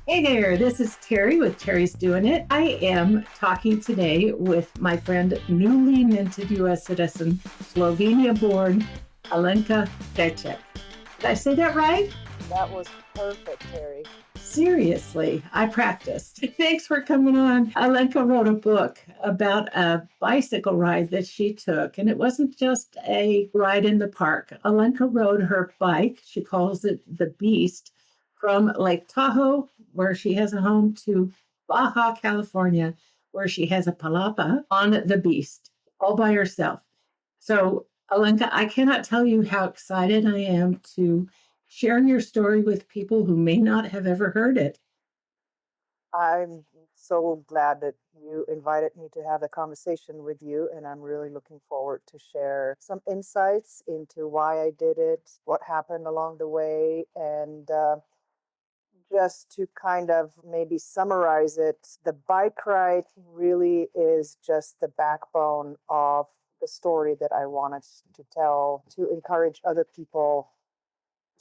Hey there, this is Terry with Terry's Doing It. I am talking today with my friend, newly minted U.S. citizen, Slovenia born Alenka Vrecek. Did I say that right? That was perfect, Terry. Seriously, I practiced. Thanks for coming on. Alenka wrote a book about a bicycle ride that she took, and it wasn't just a ride in the park. Alenka rode her bike, she calls it the Beast, from Lake Tahoe, where she has a home, to Baja California, where she has a palapa on the Beast, all by herself. So, Alenka, I cannot tell you how excited I am to share your story with people who may not have ever heard it. I'm so glad that you invited me to have a conversation with you, and I'm really looking forward to share some insights into why I did it, what happened along the way, and just to kind of maybe summarize it, the bike ride really is just the backbone of the story that I wanted to tell to encourage other people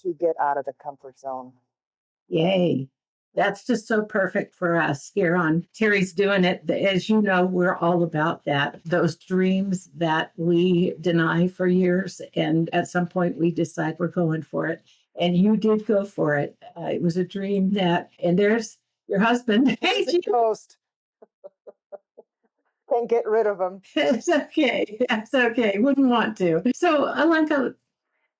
to get out of the comfort zone. Yay. That's just so perfect for us here on Terry's Doing It. As you know, we're all about that, those dreams that we deny for years. And at some point, we decide we're going for it. And you did go for it. It was a dream that, and there's your husband. Hey, He's a ghost. Can't get rid of him. it's okay. That's okay. Wouldn't want to. So, Alenka,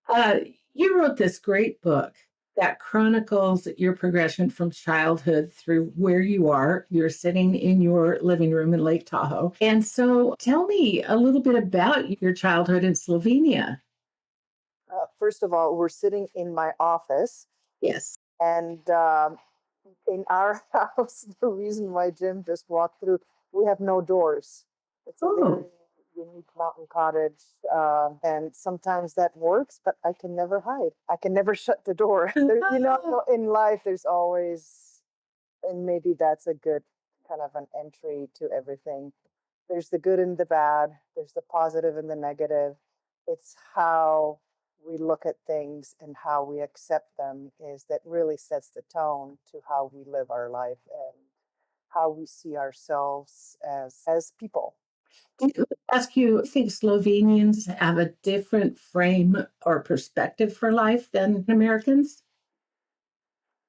uh, you wrote this great book that chronicles your progression from childhood through where you are. You're sitting in your living room in Lake Tahoe. And so tell me a little bit about your childhood in Slovenia. First of all, we're sitting in my office, Yes. and in our house, the reason why Jim just walked through, we have no doors. It's a very Oh, unique mountain cottage, and sometimes that works, but I can never hide. I can never shut the door. In life, there's always, and maybe that's a good kind of an entry to everything. There's the good and the bad, there's the positive and the negative. It's how we look at things and how we accept them is that really sets the tone to how we live our life and how we see ourselves as people. did I ask you, I think Slovenians have a different frame or perspective for life than Americans?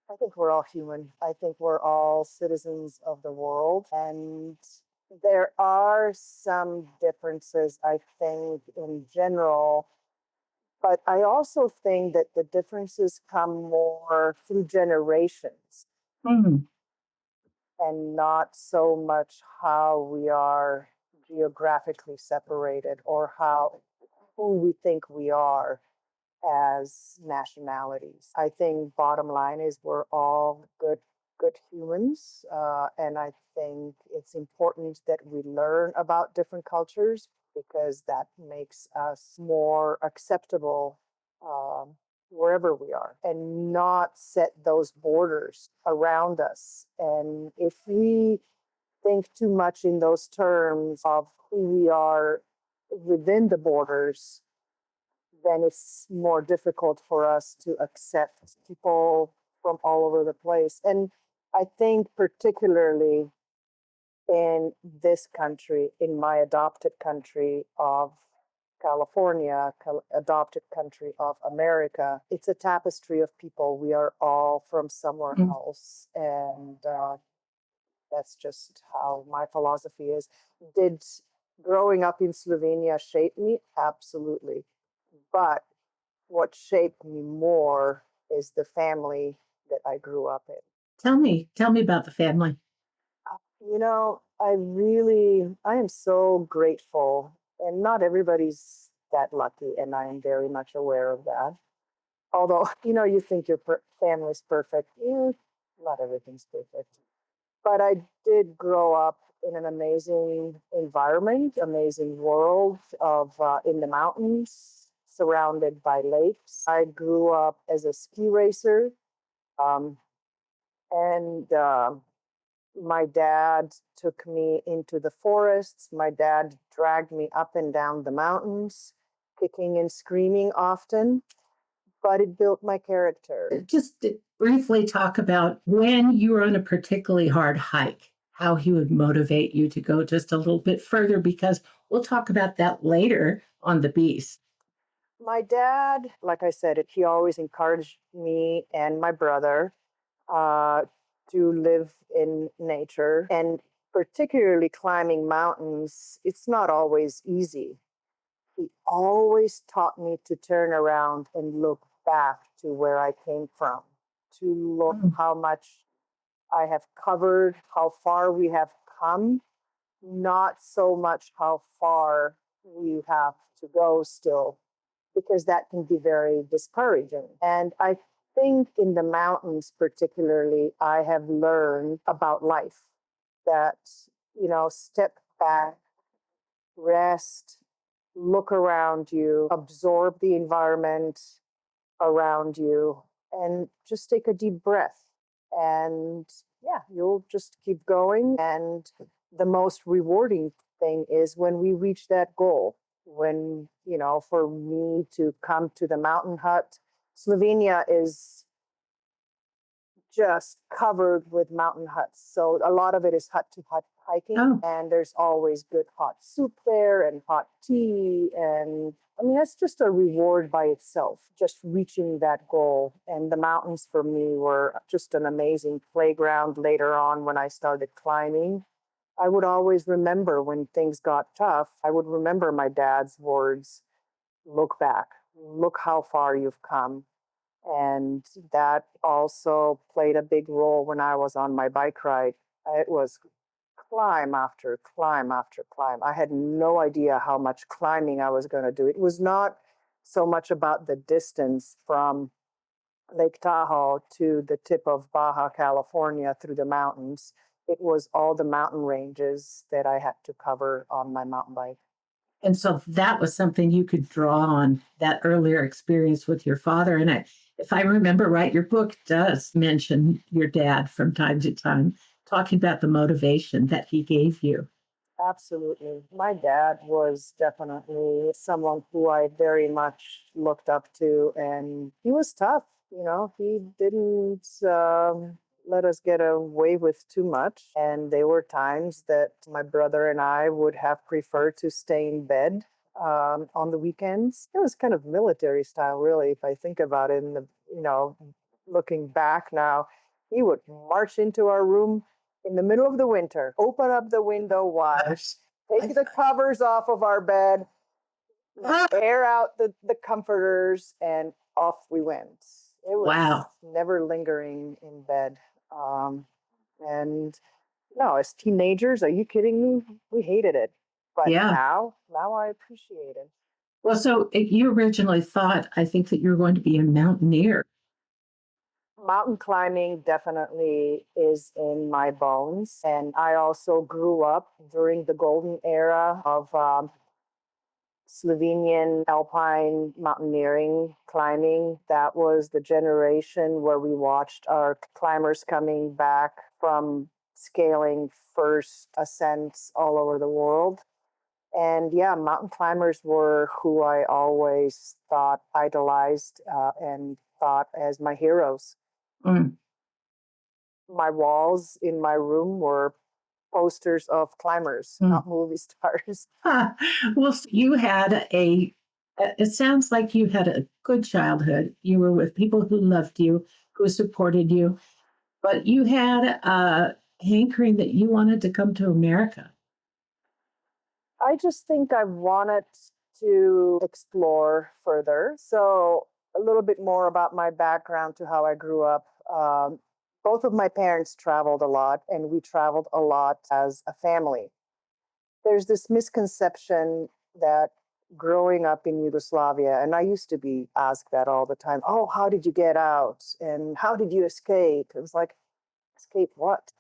I think we're all human. I think we're all citizens of the world. And there are some differences, I think, in general. But I also think that the differences come more through generations Hmm. and not so much how we are geographically separated or how who we think we are as nationalities. I think bottom line is we're all good humans, and I think it's important that we learn about different cultures because that makes us more acceptable um, wherever we are, and not set those borders around us. And if we think too much in those terms of who we are within the borders, then it's more difficult for us to accept people from all over the place. And I think, particularly in this country, in my adopted country of California, adopted country of America, it's a tapestry of people. We are all from somewhere else. And that's just how my philosophy is. Did growing up in Slovenia shape me? Absolutely. But what shaped me more is the family that I grew up in. Tell me about the family. I am so grateful, and not everybody's that lucky, and I am very much aware of that. Although, you think your family's perfect. Not everything's perfect. But I did grow up in an amazing environment, amazing world of in the mountains, surrounded by lakes. I grew up as a ski racer, um, and my dad took me into the forests. My dad dragged me up and down the mountains, kicking and screaming often, but it built my character. Just briefly talk about when you were on a particularly hard hike, how he would motivate you to go just a little bit further, because we'll talk about that later on the beast. My dad, like I said, he always encouraged me and my brother uh, to live in nature, and particularly climbing mountains. It's not always easy. He always taught me to turn around and look back to where I came from, to look Mm. how much I have covered, how far we have come, not so much how far we have to go still, because that can be very discouraging. And I think in the mountains, particularly, I have learned about life that, step back, rest, look around you, absorb the environment around you, and just take a deep breath. And yeah, you'll just keep going. And the most rewarding thing is when we reach that goal. When, for me to come to the mountain hut, Slovenia is just covered with mountain huts. So a lot of it is hut to hut hiking, Oh, and there's always good hot soup there and hot tea. And I mean, that's just a reward by itself, just reaching that goal. And the mountains for me were just an amazing playground later on when I started climbing. I would always remember when things got tough, I would remember my dad's words: look back, look how far you've come. And that also played a big role when I was on my bike ride. It was climb after climb after climb. I had no idea how much climbing I was going to do. It was not so much about the distance from Lake Tahoe to the tip of Baja California through the mountains. It was all the mountain ranges that I had to cover on my mountain bike. and so that was something you could draw on, that earlier experience with your father. And if I remember right, your book does mention your dad from time to time, talking about the motivation that he gave you. Absolutely. My dad was definitely someone who I very much looked up to, and he was tough. He didn't let us get away with too much. And there were times that my brother and I would have preferred to stay in bed on the weekends. It was kind of military style, really, if I think about it. Looking back now, he would march into our room in the middle of the winter, open up the window wide, take the covers off of our bed, Ah, air out the comforters, and off we went. It was wow. never lingering in bed. And no, as teenagers, are you kidding me? We hated it. But Yeah. now I appreciate it. Well, so you originally thought, I think, that you were going to be a mountaineer. Mountain climbing definitely is in my bones. And I also grew up during the golden era of Slovenian alpine mountaineering climbing. That was the generation where we watched our climbers coming back from scaling first ascents all over the world. And yeah, mountain climbers were who I always thought idolized and thought as my heroes. Mm. My walls in my room were posters of climbers, Mm. not movie stars. Huh. Well, you had it sounds like you had a good childhood. You were with people who loved you, who supported you, but you had a hankering that you wanted to come to America. I just think I wanted to explore further. So, a little bit more about my background to how I grew up. Both of my parents traveled a lot, and we traveled a lot as a family. There's this misconception that growing up in Yugoslavia, and I used to be asked that all the time: oh, how did you get out? And how did you escape? It was like, escape what?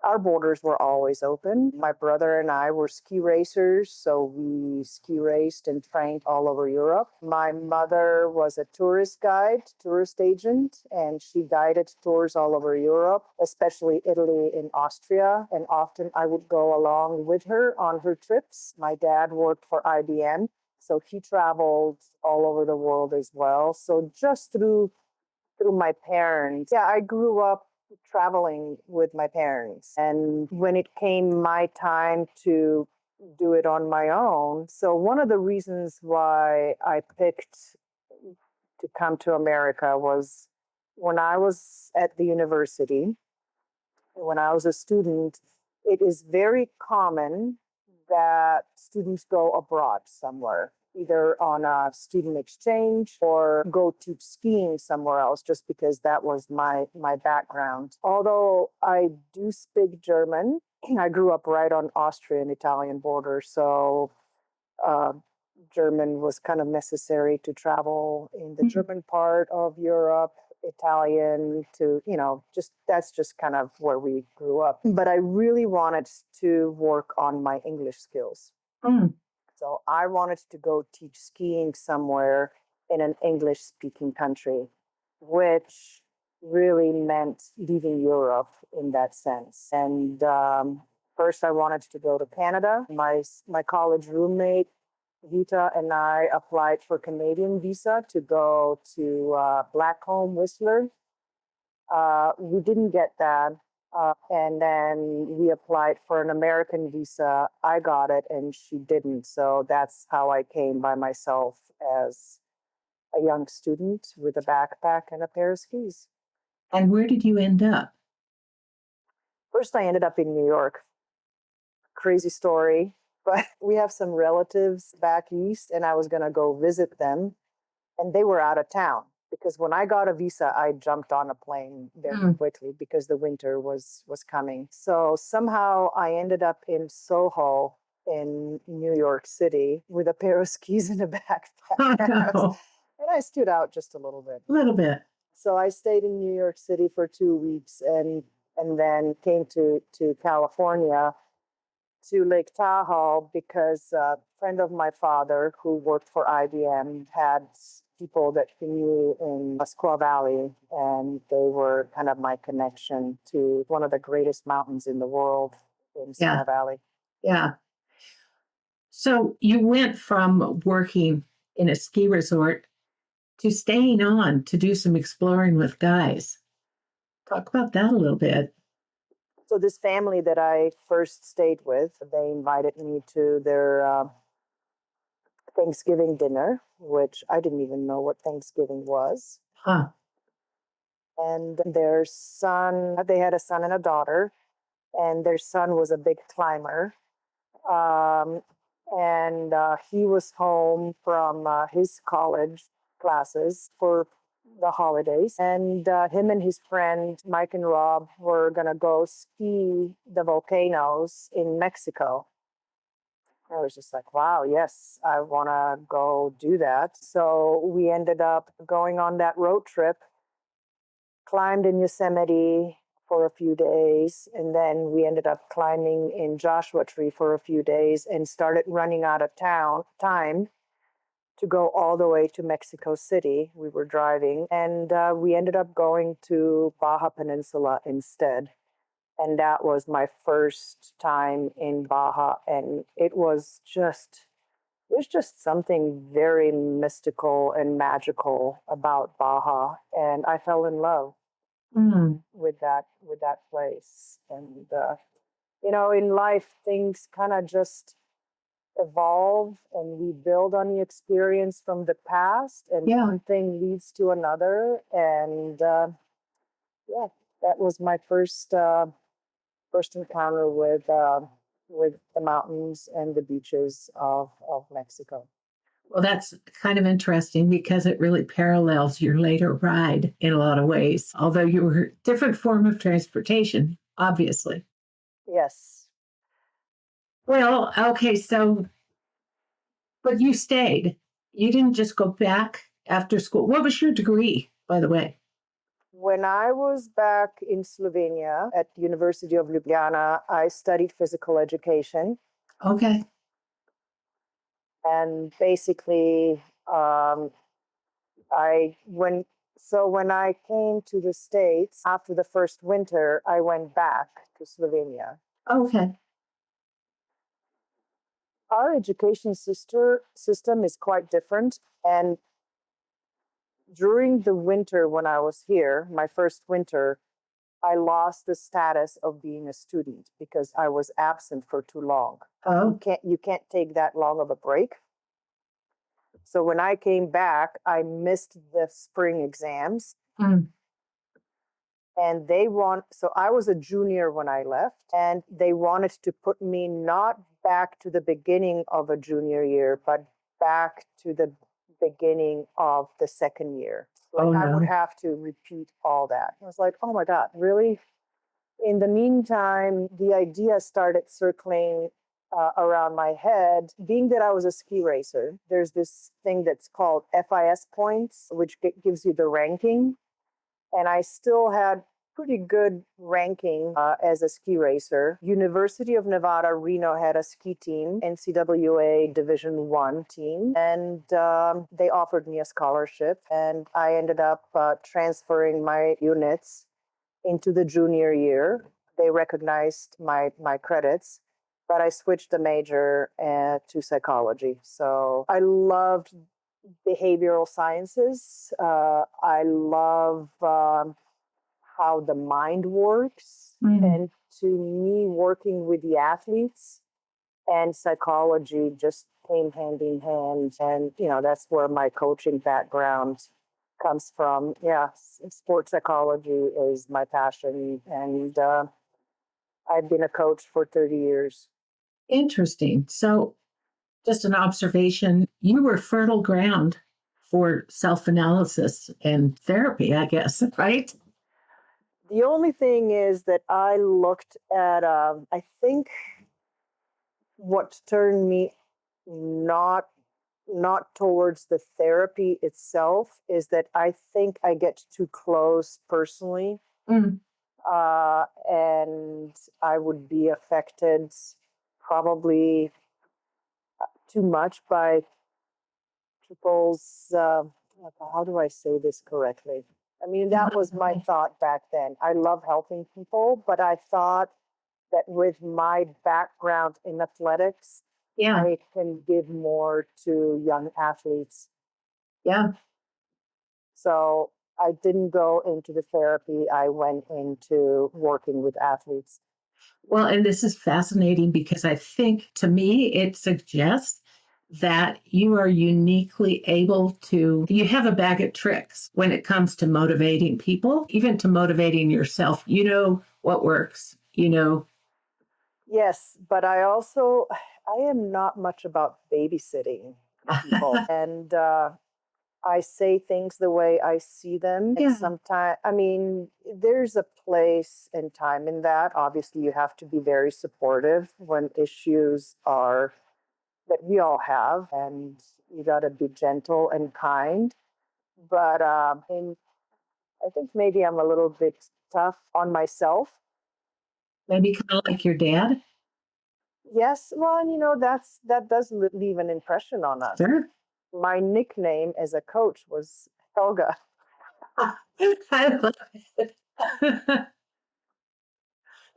Our borders were always open. My brother and I were ski racers, so we ski raced and trained all over Europe. My mother was a tourist guide, tourist agent, and she guided tours all over Europe, especially Italy and Austria. And often I would go along with her on her trips. My dad worked for IBM, so he traveled all over the world as well. So just through through my parents. Yeah, I grew up traveling with my parents. And when it came my time to do it on my own, so one of the reasons why I picked to come to America was when I was at the university, when I was a student, it is very common that students go abroad somewhere, either on a student exchange or go teach skiing somewhere else, just because that was my background. Although I do speak German, I grew up right on Austrian-Italian border, so uh, German was kind of necessary to travel in the German part of Europe, Italian to, just that's just kind of where we grew up. But I really wanted to work on my English skills. Mm. So I wanted to go teach skiing somewhere in an English speaking country, which really meant leaving Europe in that sense. And first, I wanted to go to Canada. My college roommate Vita and I applied for Canadian visa to go to Blackcomb, Whistler. We didn't get that. And then we applied for an American visa. I got it and she didn't. So that's how I came by myself as a young student with a backpack and a pair of skis. And where did you end up? First, I ended up in New York. Crazy story, but we have some relatives back east, and I was going to go visit them, and they were out of town. Because when I got a visa, I jumped on a plane very quickly because the winter was coming. So somehow I ended up in Soho in New York City with a pair of skis in a backpack. Oh, no. And I stood out just a little bit. A little bit. So I stayed in New York City for 2 weeks and then came to California, to Lake Tahoe, because a friend of my father who worked for IBM had people that he knew in Squaw Valley, and they were kind of my connection to one of the greatest mountains in the world in Yeah. Squaw Valley. Yeah. So you went from working in a ski resort to staying on to do some exploring with guys. Talk about that a little bit. So this family that I first stayed with, they invited me to their Thanksgiving dinner, which I didn't even know what Thanksgiving was. Huh. And their son, they had a son and a daughter, and their son was a big climber. And he was home from his college classes for the holidays. And him and his friend, Mike and Rob, were going to go ski the volcanoes in Mexico. I was just like, wow, yes, I want to go do that. So we ended up going on that road trip, climbed in Yosemite for a few days, and then we ended up climbing in Joshua Tree for a few days and started running out of time to go all the way to Mexico City. We were driving, and we ended up going to Baja Peninsula instead. And that was my first time in Baja, and it was just something very mystical and magical about Baja, and I fell in love with that place. And in life, things kind of just evolve, and we build on the experience from the past, and one thing leads to another. And that was my first encounter with the mountains and the beaches of Mexico. Well, that's kind of interesting because it really parallels your later ride in a lot of ways, although you were a different form of transportation, obviously. Yes. Well, okay, so, but you stayed. You didn't just go back after school. What was your degree, by the way? When I was back in Slovenia at the University of Ljubljana, I studied physical education. Okay. And basically, when I came to the States after the first winter, I went back to Slovenia. Okay. Our education system is quite different, and during the winter when I was here, my first winter, I lost the status of being a student because I was absent for too long. Oh, You can't take that long of a break. So when I came back, I missed the spring exams. mm. And so I was a junior when I left, and they wanted to put me not back to the beginning of a junior year, but back to the beginning of the second year. Like Oh I would no. have to repeat all that. I was like, oh my God, really? In the meantime, the idea started circling around my head. Being that I was a ski racer, there's this thing that's called FIS points, which gives you the ranking. And I still had pretty good ranking as a ski racer. University of Nevada, Reno had a ski team, NCAA Division One team, and they offered me a scholarship. And I ended up transferring my units into the junior year. They recognized my credits, but I switched the major to psychology. So I loved behavioral sciences. I love how the mind works. Mm. And to me, working with the athletes and psychology just came hand in hand. And, that's where my coaching background comes from. Yeah, sports psychology is my passion. And I've been a coach for 30 years. Interesting. So, just an observation, you were fertile ground for self-analysis and therapy, I guess, right? The only thing is that I looked at, I think what turned me not not towards the therapy itself is that I think I get too close personally, Mm. and I would be affected probably too much by people's. How do I say this correctly? I mean, that was my thought back then. I love helping people, but I thought that with my background in athletics, Yeah, I can give more to young athletes. yeah. So I didn't go into the therapy. I went into working with athletes. Well, and this is fascinating because I think to me it suggests that you are uniquely able to, you have a bag of tricks when it comes to motivating people, even to motivating yourself. You know what works, you know. Yes, but I am not much about babysitting people. And I say things the way I see them. And Yeah. sometimes, I mean, there's a place and time in that. Obviously, you have to be very supportive when issues are that we all have, and you got to be gentle and kind. But I think maybe I'm a little bit tough on myself. Maybe kind of like your dad. Yes, well, and that does leave an impression on us. Sure. My nickname as a coach was Helga. I love it.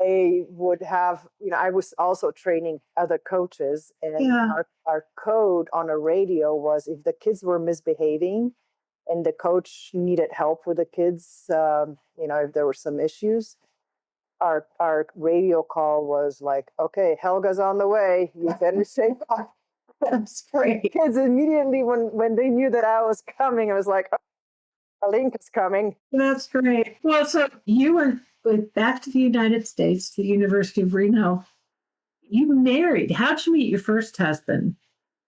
I would have, I was also training other coaches, and Yeah. our code on a radio was if the kids were misbehaving and the coach needed help with the kids, if there were some issues, our radio call was like, okay, Helga's on the way. You better shake off. That's great. Kids immediately when they knew that I was coming, I was like, oh, Alenka's coming. That's great. Well, so you went back to the United States, to the University of Reno. You married. How'd you meet your first husband?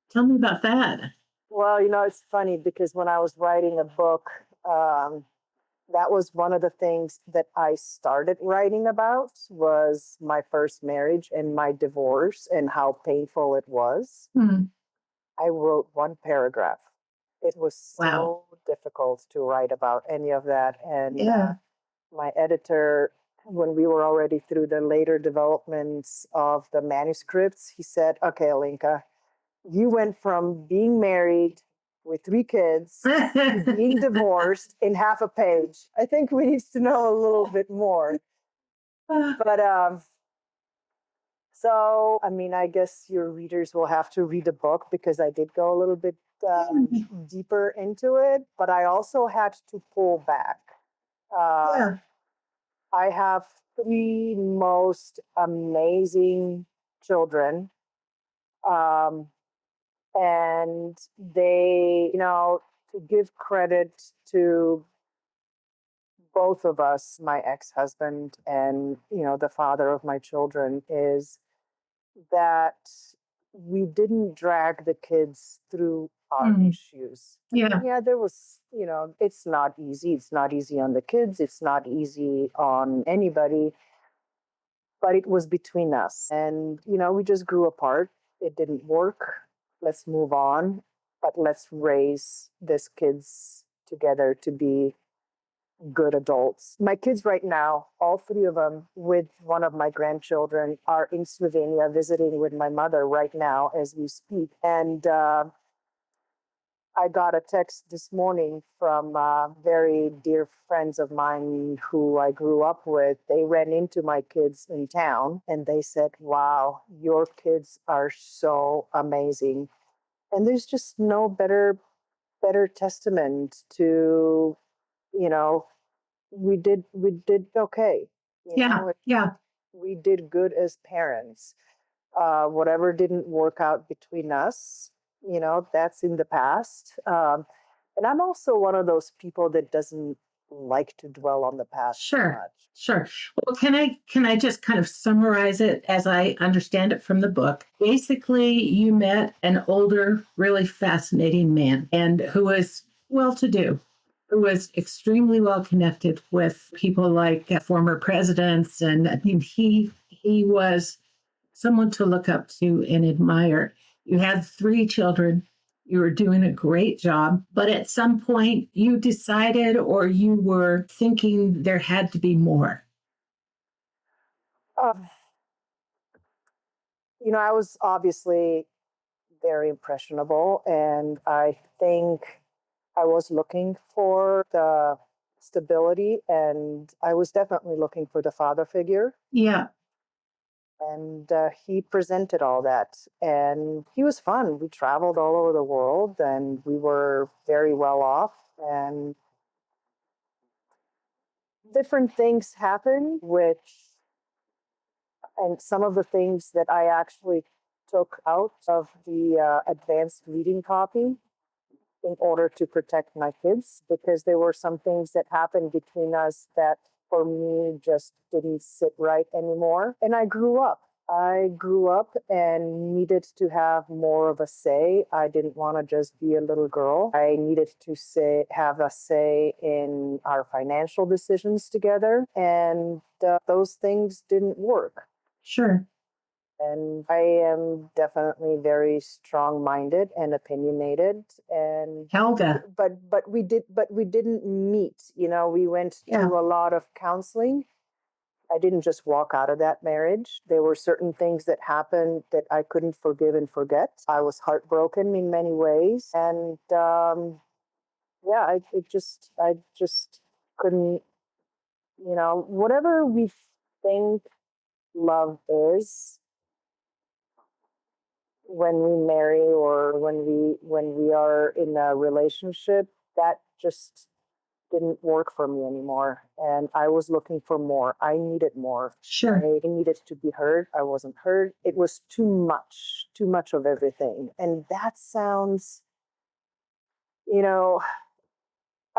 Tell me about that. Well, it's funny because when I was writing a book, that was one of the things that I started writing about was my first marriage and my divorce and how painful it was. Hmm. I wrote one paragraph. It was Wow. so difficult to write about any of that. And Yeah. my editor, when we were already through the later developments of the manuscripts, he said, okay, Alenka, you went from being married with 3 kids to being divorced in half a page. I think we need to know a little bit more. But So, I mean, I guess your readers will have to read the book because I did go a little bit deeper into it, but I also had to pull back. Uh, Yeah. I have three most amazing children. Um, and they, to give credit to both of us, my ex-husband and, the father of my children, is that we didn't drag the kids through our Mm. issues. Yeah. Yeah, there was, it's not easy. It's not easy on the kids. It's not easy on anybody, but it was between us. And, we just grew apart. It didn't work. Let's move on, but let's raise these kids together to be good adults. My kids right now, all three of them, with one of my grandchildren, are in Slovenia visiting with my mother right now as we speak. And I got a text this morning from very dear friends of mine who I grew up with. They ran into my kids in town and they said, "Wow, your kids are so amazing." And there's just no better testament to, you know, we did okay. Yeah. Yeah. We did good as parents. Whatever didn't work out between us, that's in the past. And I'm also one of those people that doesn't like to dwell on the past too Sure. much. Sure. Well, can I just kind of summarize it as I understand it from the book? Basically, you met an older, really fascinating man and who was well to do, who was extremely well connected with people like former presidents. And I mean, he was someone to look up to and admire. You had three children. You were doing a great job, but at some point you decided or you were thinking there had to be more. Um, I was obviously very impressionable, and I think I was looking for the stability, and I was definitely looking for the father figure. Yeah, And he presented all that, and he was fun. We traveled all over the world, and we were very well off, and different things happened, which, and some of the things that I actually took out of the advanced reading copy in order to protect my kids, because there were some things that happened between us that for me just didn't sit right anymore. And I grew up. I grew up and needed to have more of a say. I didn't want to just be a little girl. I needed to have a say in our financial decisions together. And those things didn't work. sure. And I am definitely very strong-minded and opinionated. And Helga. but we didn't meet. We went Yeah, through a lot of counseling. I didn't just walk out of that marriage. There were certain things that happened that I couldn't forgive and forget. I was heartbroken in many ways, and yeah, I just couldn't. Whatever we think love is, when we marry or when we are in a relationship, that just didn't work for me anymore, and I was looking for more. I needed more. sure. I needed to be heard. I wasn't heard. It was too much of everything. And that sounds, you know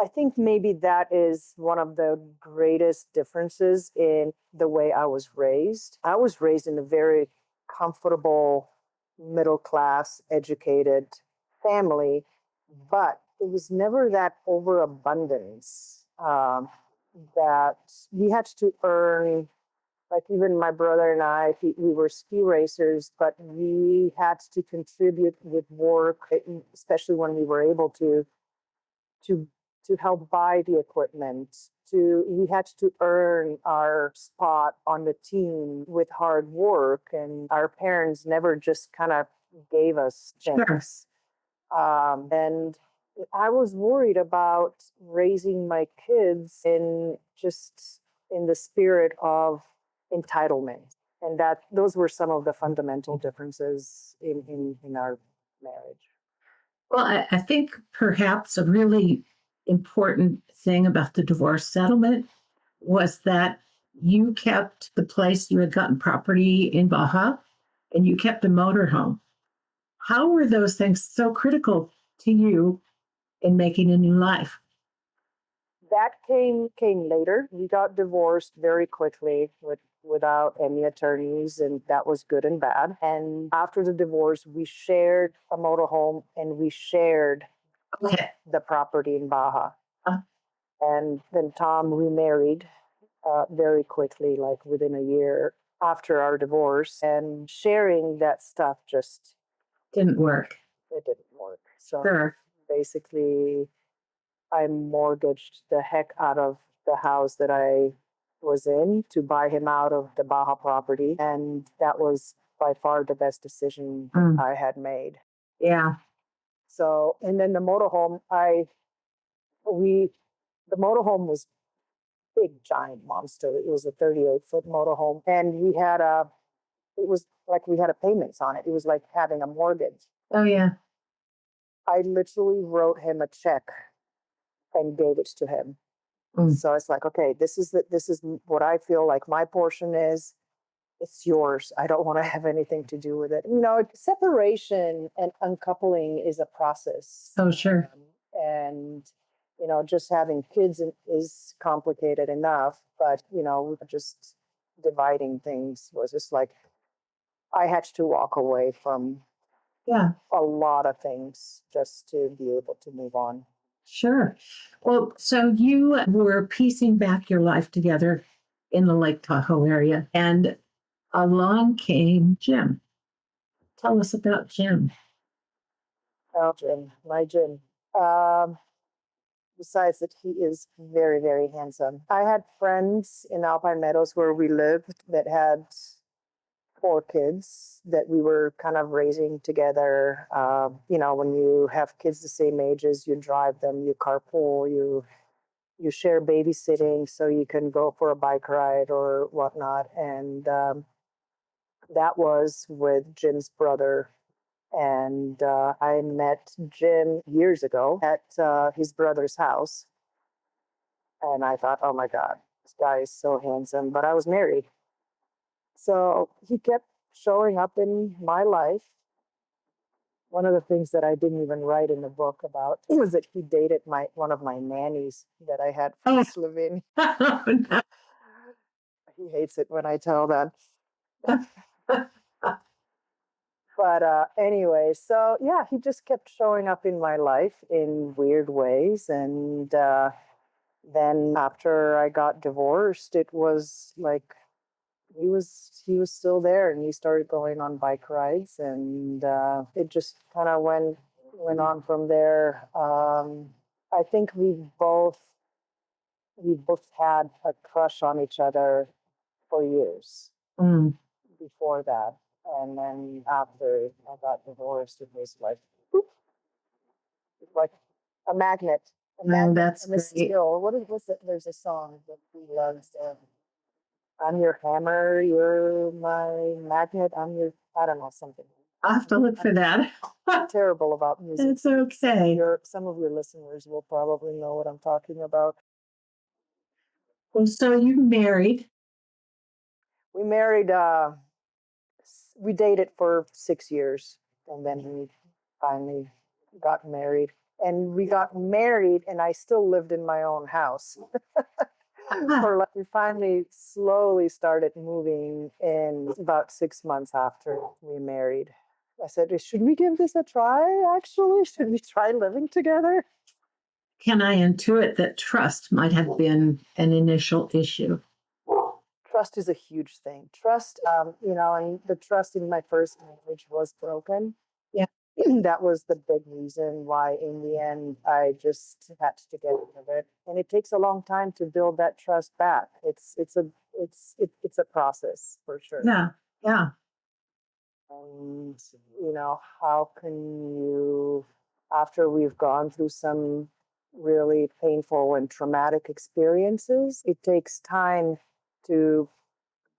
I think maybe that is one of the greatest differences in the way I was raised. I was raised in a very comfortable, middle class, educated family, but it was never that overabundance that we had to earn. Like, even my brother and I, we were ski racers, but we had to contribute with work, especially when we were able to to help buy the equipment. We had to earn our spot on the team with hard work, and our parents never just kind of gave us Sure. things. And I was worried about raising my kids in the spirit of entitlement. And those were some of the fundamental differences in our marriage. Well, I think perhaps a really important thing about the divorce settlement was that you kept the place you had gotten property in Baja and you kept a motorhome. How were those things so critical to you in making a new life? That came later. We got divorced very quickly without any attorneys, and that was good and bad. And after the divorce, we shared a motorhome and we shared Okay. the property in Baja. Uh, And then Tom remarried very quickly, like within a year after our divorce. And sharing that stuff just, didn't work. it didn't work. So Sure. basically, I mortgaged the heck out of the house that I was in to buy him out of the Baja property. And that was by far the best decision Mm, I had made. yeah. So, and then the motorhome, the motorhome was big, giant monster. It was a 38-foot motorhome. And it was like we had a payments on it. It was like having a mortgage. Oh, yeah. I literally wrote him a check and gave it to him. Mm, So it's like, okay, this is what I feel like my portion is. It's yours. I don't want to have anything to do with it. Separation and uncoupling is a process. oh, sure. And just having kids is complicated enough, but just dividing things was just like I had to walk away from Yeah, a lot of things just to be able to move on. sure. Well, so you were piecing back your life together in the Lake Tahoe area, and along came Jim. Tell us about Jim. Oh, Jim, my Jim. Um, Besides that, he is very, very handsome. I had friends in Alpine Meadows where we lived that had 4 kids that we were kind of raising together. When you have kids the same ages, you drive them, you carpool, you share babysitting so you can go for a bike ride or whatnot. And that was with Jim's brother. And I met Jim years ago at his brother's house. And I thought, oh my God, this guy is so handsome. But I was married. So he kept showing up in my life. One of the things that I didn't even write in the book about was that he dated one of my nannies that I had from Oh, Slovenia. no. He hates it when I tell that. But anyway, so yeah, he just kept showing up in my life in weird ways. And then after I got divorced, it was like he was still there, and he started going on bike rides, and it just kind of went on from there. I think we both had a crush on each other for years Mm, before that. And then after I got divorced, it was like, boop, it's like a magnet, a oh, magnet that's and a great. steel. What's it? There's a song that he loves. I'm your hammer, you're my magnet, I don't know, something. I'll have to look for that. I'm terrible about music. It's okay. Some of your listeners will probably know what I'm talking about. Well, so you married. We married, we dated for 6 years, and then we finally got married. And we got married, and I still lived in my own house. Ah, We finally slowly started moving in about 6 months after we married. I said, should we give this a try, actually? Should we try living together? can I intuit that trust might have been an initial issue? Trust is a huge thing. Trust, and the trust in my first marriage was broken. Yeah. That was the big reason why, in the end, I just had to get rid of it. And it takes a long time to build that trust back. It's a process for sure. Yeah. Yeah. And how can you, after we've gone through some really painful and traumatic experiences, it takes time to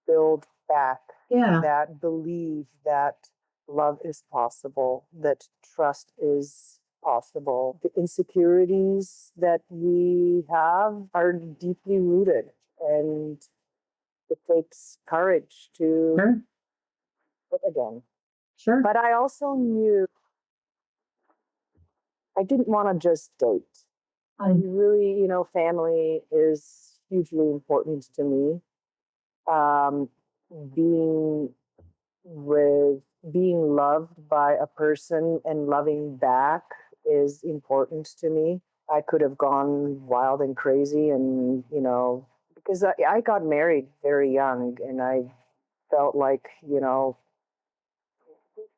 build back Yeah. that believe that love is possible, that trust is possible. The insecurities that we have are deeply rooted, and it takes courage to Sure. again. Sure. But I also knew I didn't want to just date. I really, family is hugely important to me. Um, being with being loved by a person and loving back is important to me. I could have gone wild and crazy, and because I got married very young, and I felt like,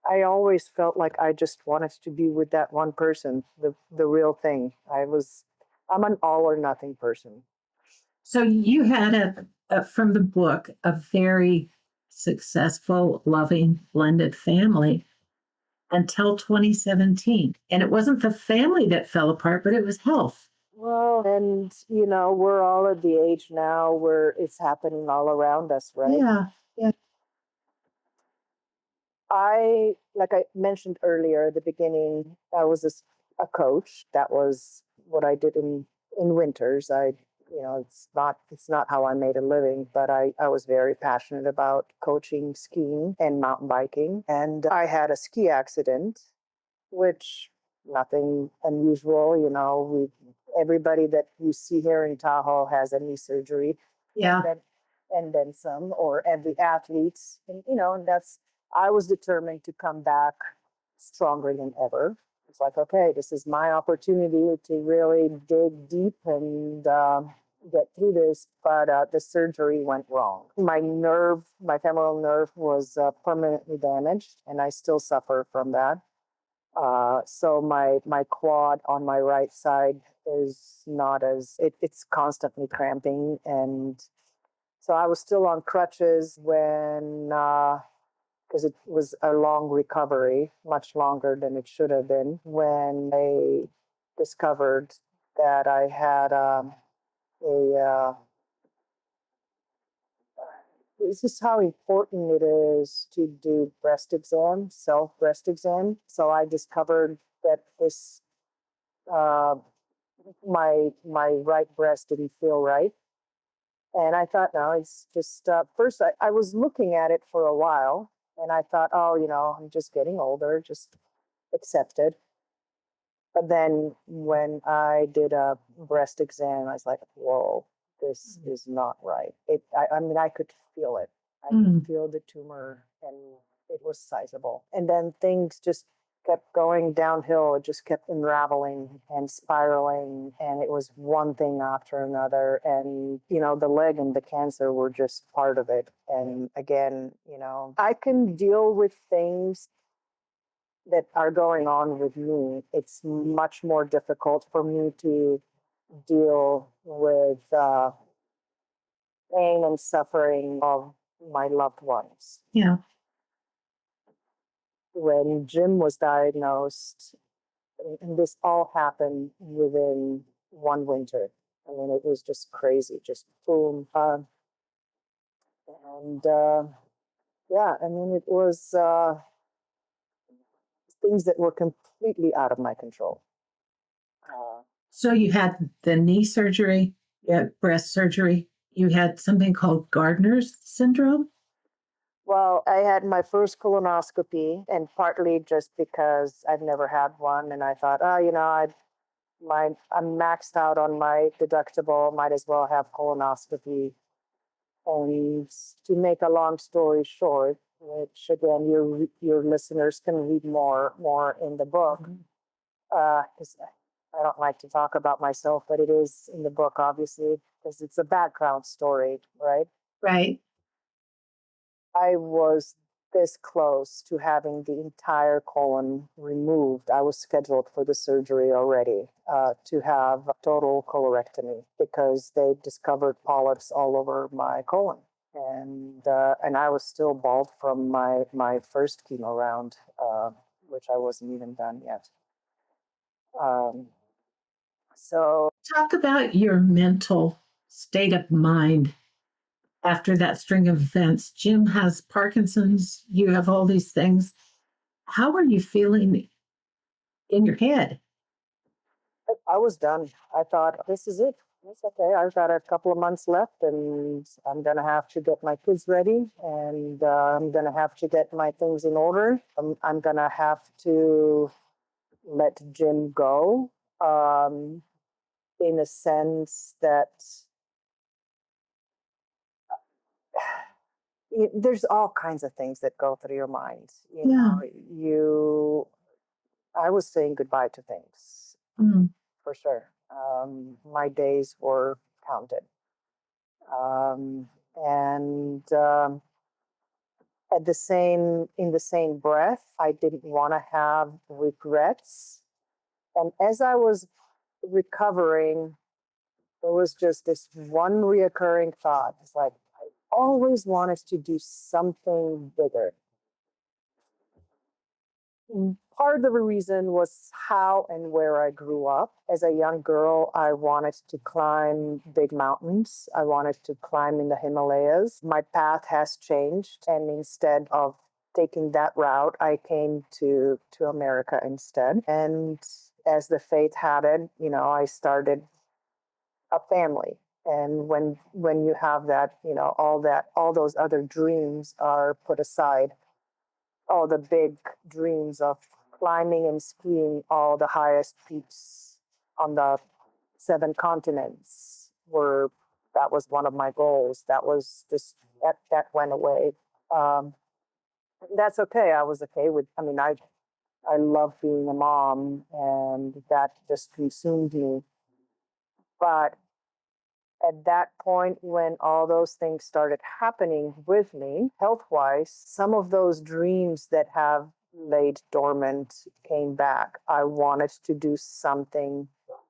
I always felt like I just wanted to be with that one person, the real thing. I'm an all or nothing person. So you had from the book, a very successful, loving, blended family until 2017. And it wasn't the family that fell apart, but it was health. Well, and we're all at the age now where it's happening all around us, right? Yeah. Yeah. Like I mentioned earlier at the beginning, I was a coach. That was what I did in winters. It's not how I made a living, but I was very passionate about coaching skiing and mountain biking. And I had a ski accident, which nothing unusual. Everybody that you see here in Tahoe has a knee surgery. Yeah. And then some, or every athletes, and that's I was determined to come back stronger than ever. It's like, okay, this is my opportunity to really dig deep and get through this. But the surgery went wrong. My femoral nerve was permanently damaged, and I still suffer from that. So my quad on my right side is not it's constantly cramping, and so I was still on crutches when, because it was a long recovery, much longer than it should have been, when they discovered that I had a. This is how important it is to do self breast exam. So I discovered that uh, my right breast didn't feel right. And I thought, no, it's just, first I was looking at it for a while, and I thought, oh, I'm just getting older, just accept it. But then when I did a breast exam, I was like, whoa, this is not right. I mean, I could feel it. I could feel the tumor, and it was sizable. And then things just kept going downhill. It just kept unraveling and spiraling, and it was one thing after another. And the leg and the cancer were just part of it. And again, I can deal with things that are going on with me. It's much more difficult for me to deal with pain and suffering of my loved ones. Yeah. When Jim was diagnosed, and this all happened within one winter. I mean, it was just crazy, just boom. And yeah, I mean, it was things that were completely out of my control. So you had the knee surgery, you had breast surgery, you had something called Gardner's syndrome. Well, I had my first colonoscopy, and partly just because I've never had one, and I thought, oh, I'm maxed out on my deductible, might as well have colonoscopy. And to make a long story short, which again your listeners can read more in the book, because I don't like to talk about myself, but it is in the book, obviously, because it's a background story, right? Right. I was this close to having the entire colon removed. I was scheduled for the surgery already to have a total colorectomy because they discovered polyps all over my colon. And I was still bald from my first chemo round, which I wasn't even done yet. So Talk about your mental state of mind after that string of events. Jim has Parkinson's, you have all these things. How are you feeling in your head? I was done. I thought, this is it. It's okay. I've got a couple of months left, and I'm going to have to get my kids ready, and I'm going to have to get my things in order. I'm going to have to let Jim go, in a sense that there's all kinds of things that go through your mind. You Yeah. know, I was saying goodbye to things Mm. for sure. My days were counted. And at the same in the same breath, I didn't want to have regrets. And as I was recovering, there was just this one reoccurring thought. It's like I always wanted to do something bigger. Part of the reason was how and where I grew up. As a young girl, I wanted to climb big mountains. I wanted to climb in the Himalayas. My path has changed, and instead of taking that route, I came to America instead. And as the fate had it, I started a family. And when you have that, all those other dreams are put aside, all the big dreams of climbing and skiing all the highest peaks on the seven continents were that was one of my goals. That was just that went away. Um, that's okay. I was okay with. I mean, I love being a mom, and that just consumed me. But at that point, when all those things started happening with me, health wise, some of those dreams that have laid dormant came back. I wanted to do something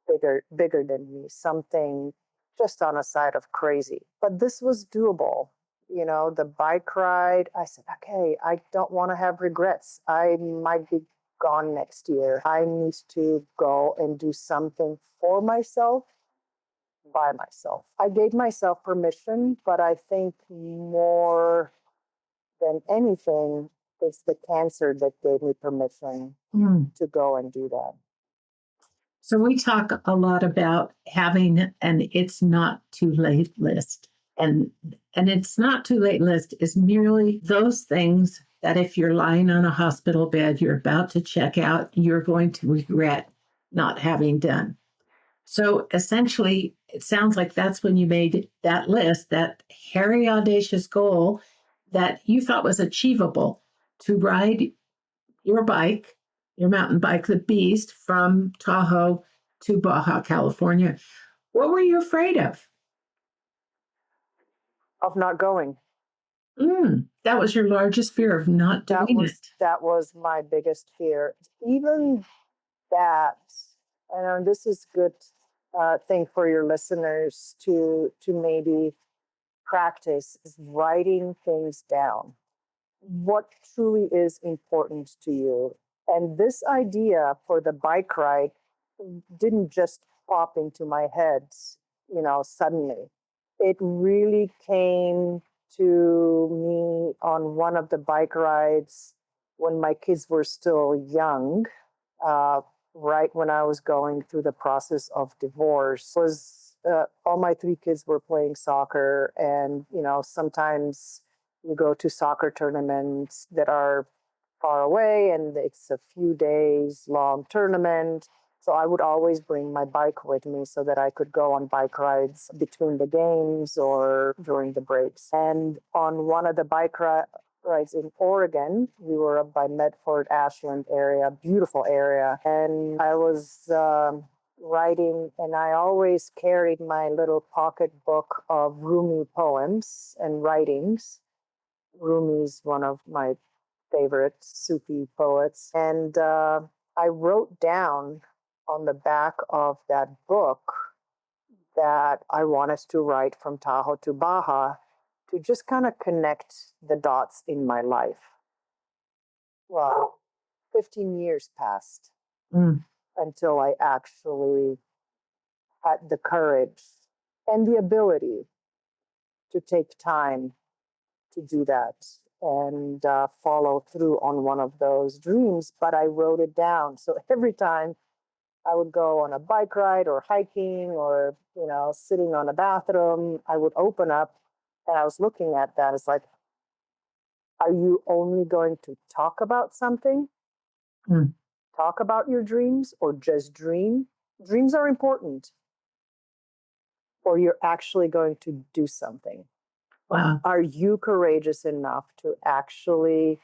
bigger than me, something just on a side of crazy. But this was doable. The bike ride, I said, okay, I don't want to have regrets. I might be gone next year. I need to go and do something for myself by myself. I gave myself permission, but I think more than anything, it's the cancer that gave me permission to go and do that. So we talk a lot about having an it's not too late list. And it's not too late list is merely those things that if you're lying on a hospital bed, you're about to check out, you're going to regret not having done. So essentially, it sounds like that's when you made that list, that hairy, audacious goal that you thought was achievable to ride your bike, your mountain bike, the Beast, from Tahoe to Baja California. What were you afraid of? Of not going. That was your largest fear of not doing it. That was my biggest fear. Even that, and this is good thing for your listeners to maybe practice, is writing things down. What truly is important to you. And this idea for the bike ride didn't just pop into my head, suddenly. It really came to me on one of the bike rides when my kids were still young, uh, right when I was going through the process of divorce. Was all my three kids were playing soccer, and sometimes you go to soccer tournaments that are far away, and it's a few days long tournament. So I would always bring my bike with me so that I could go on bike rides between the games or during the breaks. And on one of the rides in Oregon, we were up by Medford, Ashland area, beautiful area. And I was writing, and I always carried my little pocket book of Rumi poems and writings. Rumi's one of my favorite Sufi poets. And I wrote down on the back of that book that I wanted to write from Tahoe to Baja to just kind of connect the dots in my life. Well, 15 years passed until I actually had the courage and the ability to take time to do that and follow through on one of those dreams, but I wrote it down. So every time I would go on a bike ride or hiking or, sitting on a bathroom, I would open up and I was looking at that. It's like, are you only going to talk about something? Mm. Talk about your dreams or just dream? Dreams are important. Or you're actually going to do something. Wow. Are you courageous enough to actually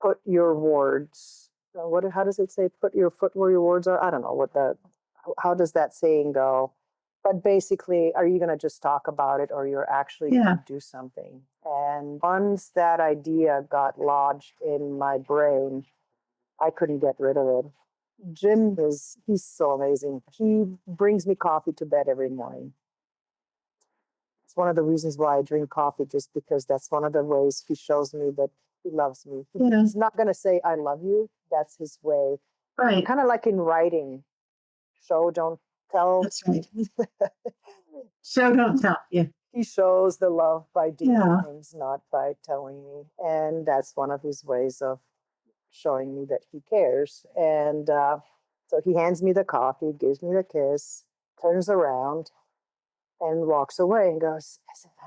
put your words? How does it say? Put your foot where your words are. I don't know how does that saying go? But basically, are you going to just talk about it, or you're actually going Yeah. to do something? And once that idea got lodged in my brain, I couldn't get rid of it. He's so amazing. He brings me coffee to bed every morning. It's one of the reasons why I drink coffee, just because that's one of the ways he shows me that he loves me. Yeah. He's not going to say, I love you. That's his way. Right. Kind of like in writing, show, don't tell. That's right. So don't tell. Yeah. He shows the love by doing Yeah. things, not by telling me. And that's one of his ways of showing me that he cares. And so he hands me the coffee, gives me the kiss, turns around and walks away and goes,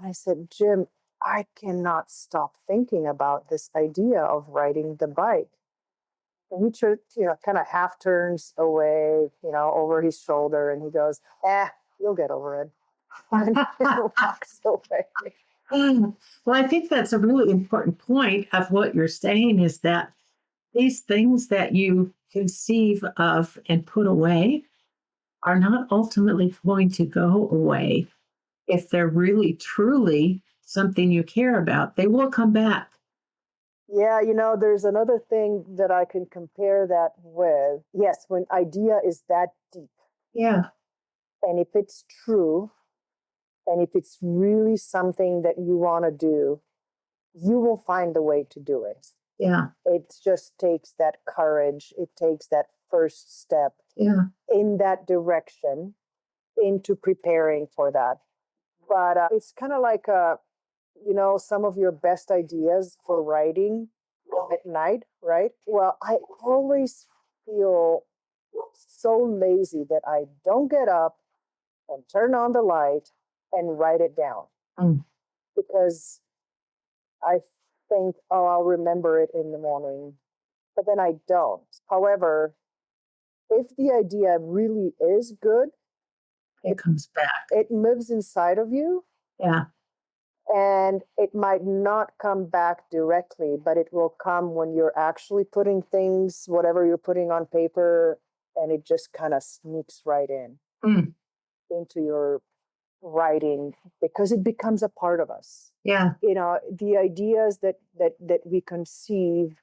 I said, Jim, I cannot stop thinking about this idea of riding the bike. And he, kind of half turns away, over his shoulder, and he goes, you'll get over it. And walks away. Well, I think that's a really important point of what you're saying is that these things that you conceive of and put away are not ultimately going to go away. If they're really, truly something you care about, they will come back. Yeah, there's another thing that I can compare that with. Yes, when idea is that deep, Yeah. and if it's true, and if it's really something that you want to do, you will find a way to do it. Yeah. It just takes that courage. It takes that first step Yeah. in that direction into preparing for that. But it's kind of like, some of your best ideas for writing at night, right? Well, I always feel so lazy that I don't get up and turn on the light and write it down Mm. because I think, oh, I'll remember it in the morning, but then I don't. However, if the idea really is good, It comes back. it lives inside of you, Yeah. and it might not come back directly, but it will come when you're actually putting things, whatever you're putting on paper, and it just kind of sneaks right Mm. into your writing because it becomes a part of us. Yeah. The ideas that we conceive,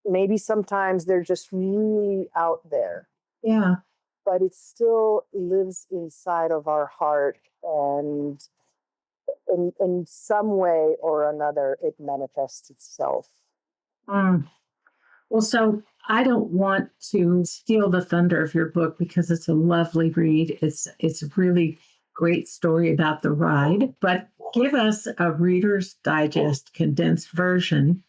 maybe sometimes they're just really out there, Yeah. but it still lives inside of our heart, and in some way or another it manifests itself. Mm. Well, so I don't want to steal the thunder of your book because it's a lovely read. It's a really great story about the ride, but give us a Reader's Digest condensed version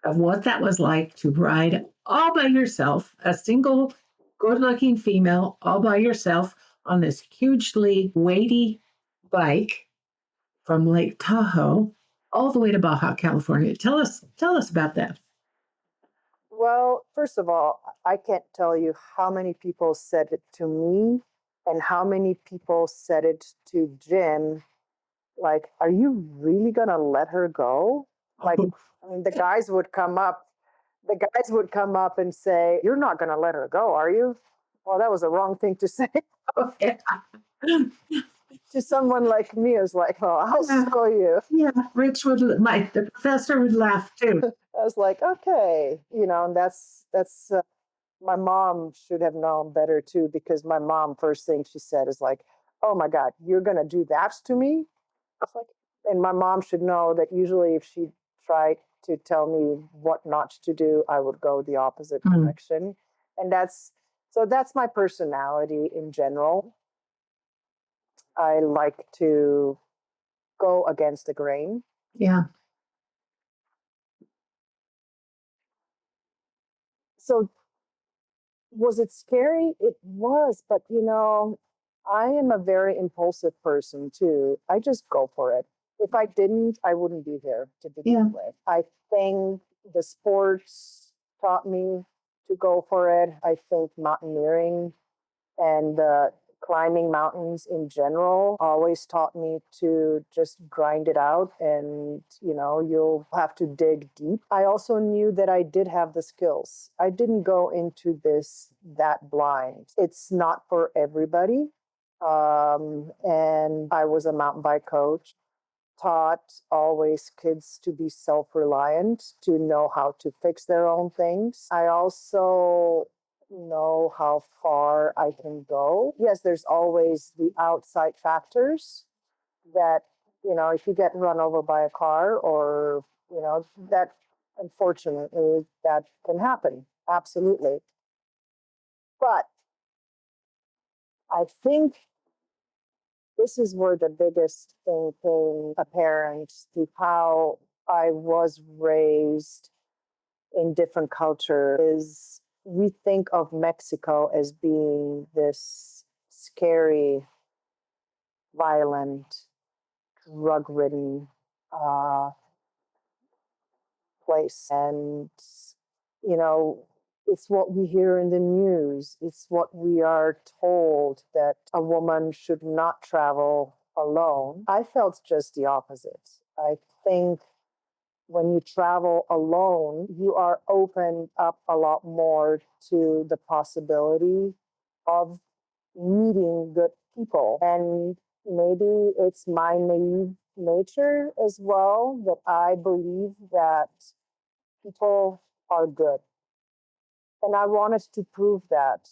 of what that was like to ride all by yourself, a single good-looking female all by yourself on this hugely weighty bike from Lake Tahoe all the way to Baja California. Tell us about that. Well, first of all, I can't tell you how many people said it to me and how many people said it to Jim. Like, are you really gonna let her go? Like, I mean, the guys would come up and say, "You're not gonna let her go, are you?" Well, that was the wrong thing to say Yeah. to someone like me. Is like, "Oh, I'll Yeah. show you." Yeah, the professor would laugh too. I was like, "Okay," and that's my mom should have known better too, because my mom, first thing she said is like, "Oh my God, you're gonna do that to me?" I was like, and my mom should know that usually if she tried to tell me what not to do, I would go the opposite direction. And that's my personality in general. I like to go against the grain. Yeah. So was it scary? It was, but I am a very impulsive person too. I just go for it. If I didn't, I wouldn't be here to Yeah. begin with. I think the sports taught me to go for it. I think mountaineering and climbing mountains in general always taught me to just grind it out, and you'll have to dig deep. I also knew that I did have the skills. I didn't go into this that blind. It's not for everybody. And I was a mountain bike coach, taught always kids to be self-reliant, to know how to fix their own things. I also know how far I can go. Yes, there's always the outside factors that, if you get run over by a car or, that unfortunately that can happen. Absolutely. But I think this is where the biggest thing came apparent to how I was raised in different culture is we think of Mexico as being this scary, violent, drug-ridden uh, place. And, you know, it's what we hear in the news. It's what we are told, that a woman should not travel alone. I felt just the opposite. I think when you travel alone, you are opened up a lot more to the possibility of meeting good people. And maybe it's my naive nature as well, that I believe that people are good. And I wanted to prove that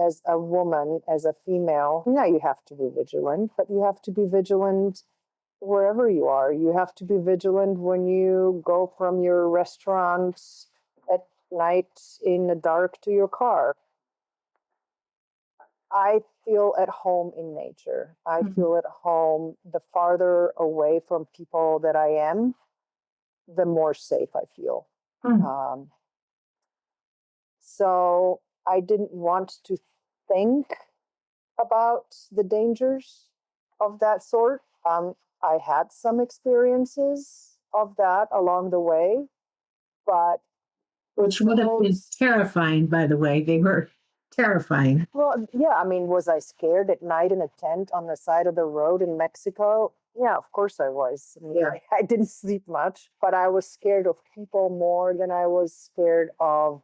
as a woman, as a female, yeah, you have to be vigilant, but you have to be vigilant wherever you are. You have to be vigilant when you go from your restaurant at night in the dark to your car. I feel at home in nature. I feel at home. The farther away from people that I am, the more safe I feel. Um, so I didn't want to think about the dangers of that sort. I had some experiences of that along the way, but Which would have been terrifying, by the way. They were terrifying. well, yeah, I mean, was I scared at night in a tent on the side of the road in Mexico? Yeah, of course I was. I mean, Yeah. I didn't sleep much, but I was scared of people more than I was scared of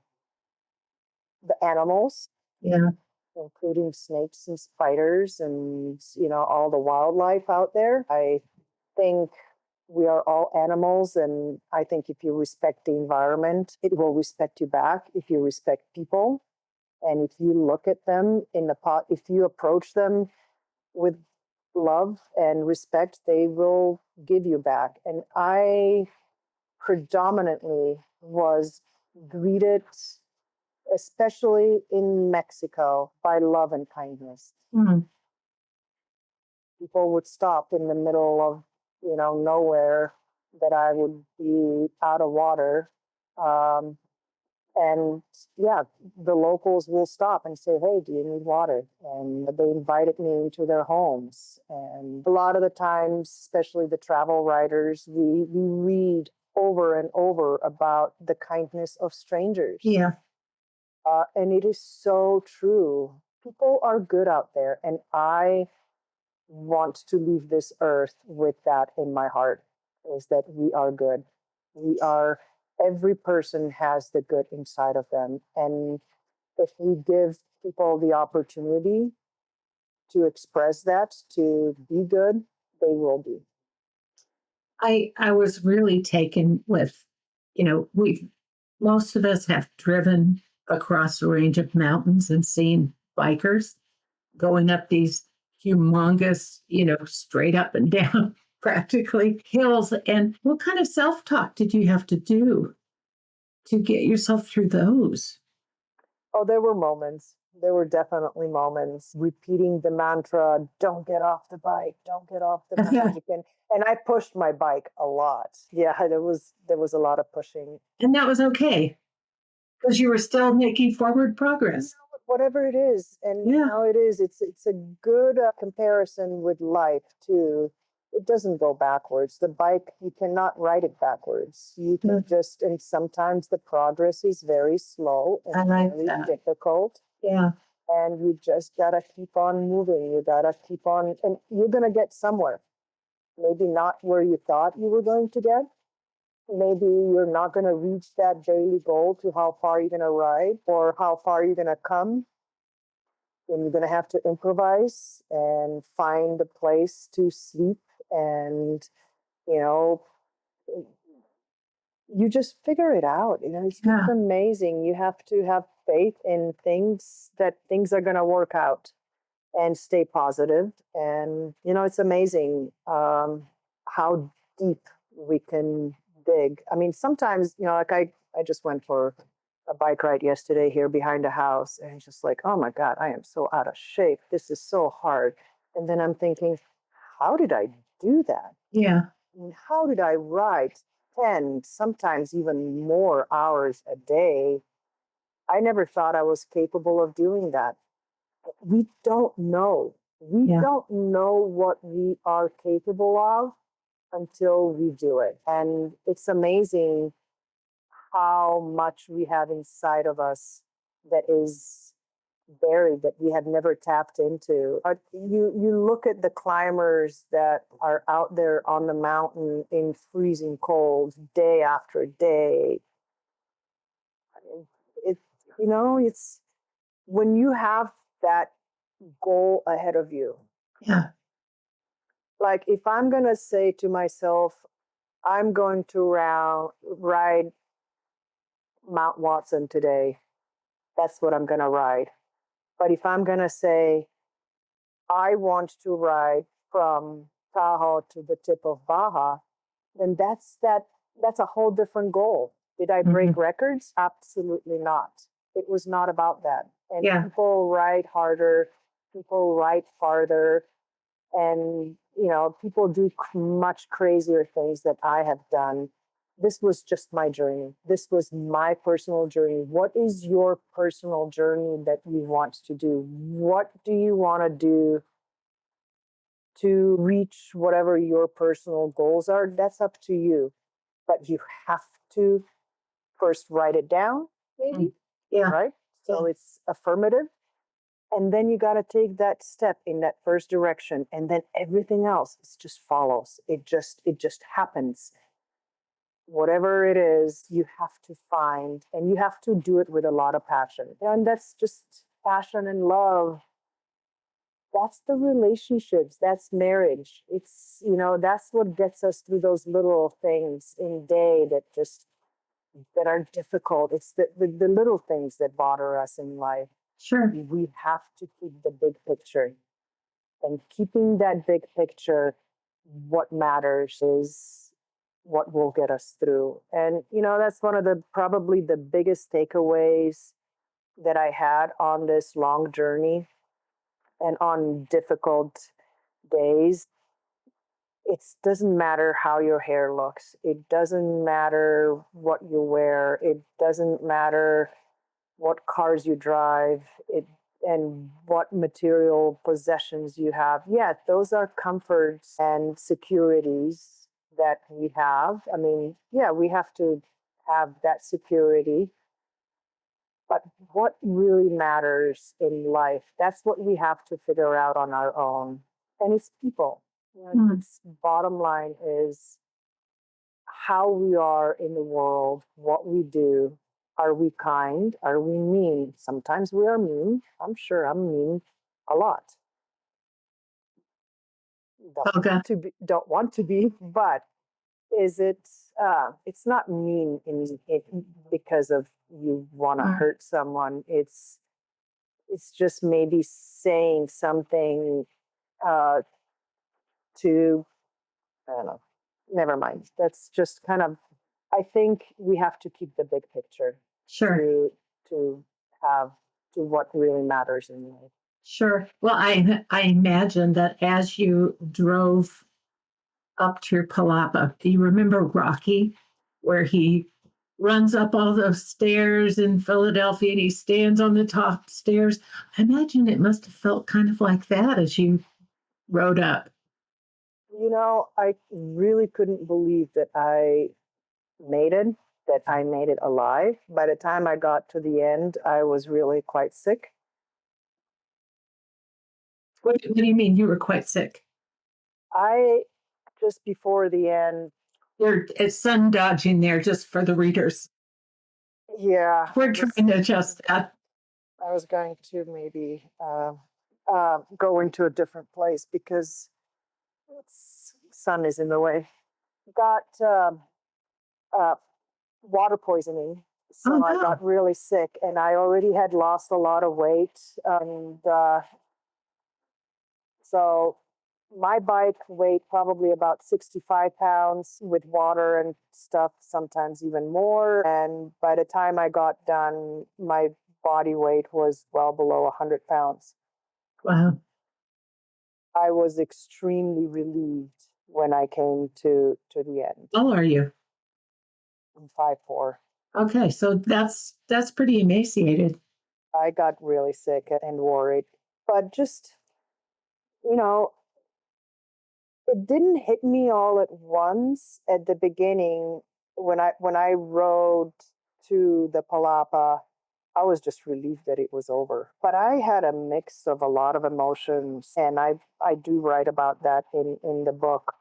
the animals, Yeah. including snakes and spiders and, all the wildlife out there. I think we are all animals, and I think if you respect the environment, it will respect you back. If you respect people, and if you look at them in the pot, if you approach them with love and respect, they will give you back. And I predominantly was greeted, especially in Mexico, by love and kindness. Mm. People would stop in the middle of, nowhere, that I would be out of water. Um, and yeah, the locals will stop and say, "Hey, do you need water?" And they invited me into their homes. And a lot of the times, especially the travel writers, we read over and over about the kindness of strangers. Yeah. And it is so true. People are good out there. And I want to leave this earth with that in my heart, is that we are good. We are, every person has the good inside of them. And if we give people the opportunity to express that, to be good, they will be. I was really taken with, we most of us have driven across a range of mountains and seen bikers going up these humongous, straight up and down practically hills. And what kind of self-talk did you have to do to get yourself through those? Oh, there were moments. There were definitely moments repeating the mantra, don't get off the bike, don't get off the bike. And I pushed my bike a lot. Yeah, there was a lot of pushing. And that was okay because you were still making forward progress. Whatever it is, and Yeah. it is. It's a good comparison with life too. It doesn't go backwards. The bike, you cannot ride it backwards. You can just, and sometimes the progress is very slow I and like very that. difficult. Yeah. And you just gotta keep on moving. You gotta keep on, and you're gonna get somewhere. Maybe not where you thought you were going to get. Maybe you're not going to reach that daily goal to how far you're going to ride or how far you're going to come. And you're going to have to improvise and find a place to sleep. And, you know, you just figure it out. It's just Yeah. amazing. You have to have faith in things, that things are going to work out, and stay positive. And, it's amazing how deep we can dig. I mean, sometimes, like I just went for a bike ride yesterday here behind the house, and it's just like, oh my God, I am so out of shape. This is so hard. And then I'm thinking, how did I do that? Yeah. And how did I ride 10, sometimes even more hours a day? I never thought I was capable of doing that. We don't know. We Yeah. don't know what we are capable of until we do it. And it's amazing how much we have inside of us that is buried, that we have never tapped into. You look at the climbers that are out there on the mountain in freezing cold day after day. It, it's when you have that goal ahead of you. Yeah. Like if I'm going to say to myself, I'm going to ride Mount Watson today, that's what I'm going to ride. But if I'm going to say, I want to ride from Tahoe to the tip of Baja, then that's a whole different goal. Did I break records? Absolutely not. It was not about that. And people ride harder, people ride farther, and people do much crazier things that I have done. This was just my journey. This was my personal journey. What is your personal journey that you want to do? What do you want to do to reach whatever your personal goals are? That's up to you. But you have to first write it down, maybe. Yeah. Right? So it's affirmative. And then you got to take that step in that first direction, and then everything else just follows. It just happens. Whatever it is, you have to find, and you have to do it with a lot of passion. And that's just passion and love. That's the relationships. That's marriage. That's what gets us through those little things in day that are difficult. It's the little things that bother us in life. Sure. We have to keep the big picture. And keeping that big picture, what matters is what will get us through. And, that's one of probably the biggest takeaways that I had on this long journey and on difficult days. It doesn't matter how your hair looks. It doesn't matter what you wear. It doesn't matter what cars you drive. And what material possessions you have. Yeah, those are comforts and securities that we have. I mean, yeah, we have to have that security. But what really matters in life, that's what we have to figure out on our own. And it's people. It's bottom line is how we are in the world, what we do. Are we kind? Are we mean? Sometimes we are mean. I'm sure I'm mean a lot. Don't want to be, but is it? It's not mean because of you want to hurt someone. It's just maybe saying something to, I don't know. Never mind. That's just kind of. I think we have to keep the big picture. Sure. To have to what really matters in life. Sure. Well, I imagine that as you drove up to your palapa, do you remember Rocky, where he runs up all those stairs in Philadelphia and he stands on the top stairs? I imagine it must have felt kind of like that as you rode up. I really couldn't believe that I made it alive. By the time I got to the end, I was really quite sick. What do you mean you were quite sick? I just before the end, It's sun dodging there just for the readers. yeah, We're trying to adjust that. I was going to maybe go into a different place because sun is in the way. Got uh, water poisoning. Oh, So I no. got really sick, and I already had lost a lot of weight. And so my bike weighed probably about 65 pounds with water and stuff, sometimes even more. And by the time I got done, my body weight was well below 100 pounds. Wow. I was extremely relieved when I came to the end. How old are you? I'm 5'4". Okay, so that's pretty emaciated. I got really sick and worried, but just, you know, it didn't hit me all at once at the beginning when I rode to the Palapa. I was just relieved that it was over. But I had a mix of a lot of emotions, and I do write about that in the book.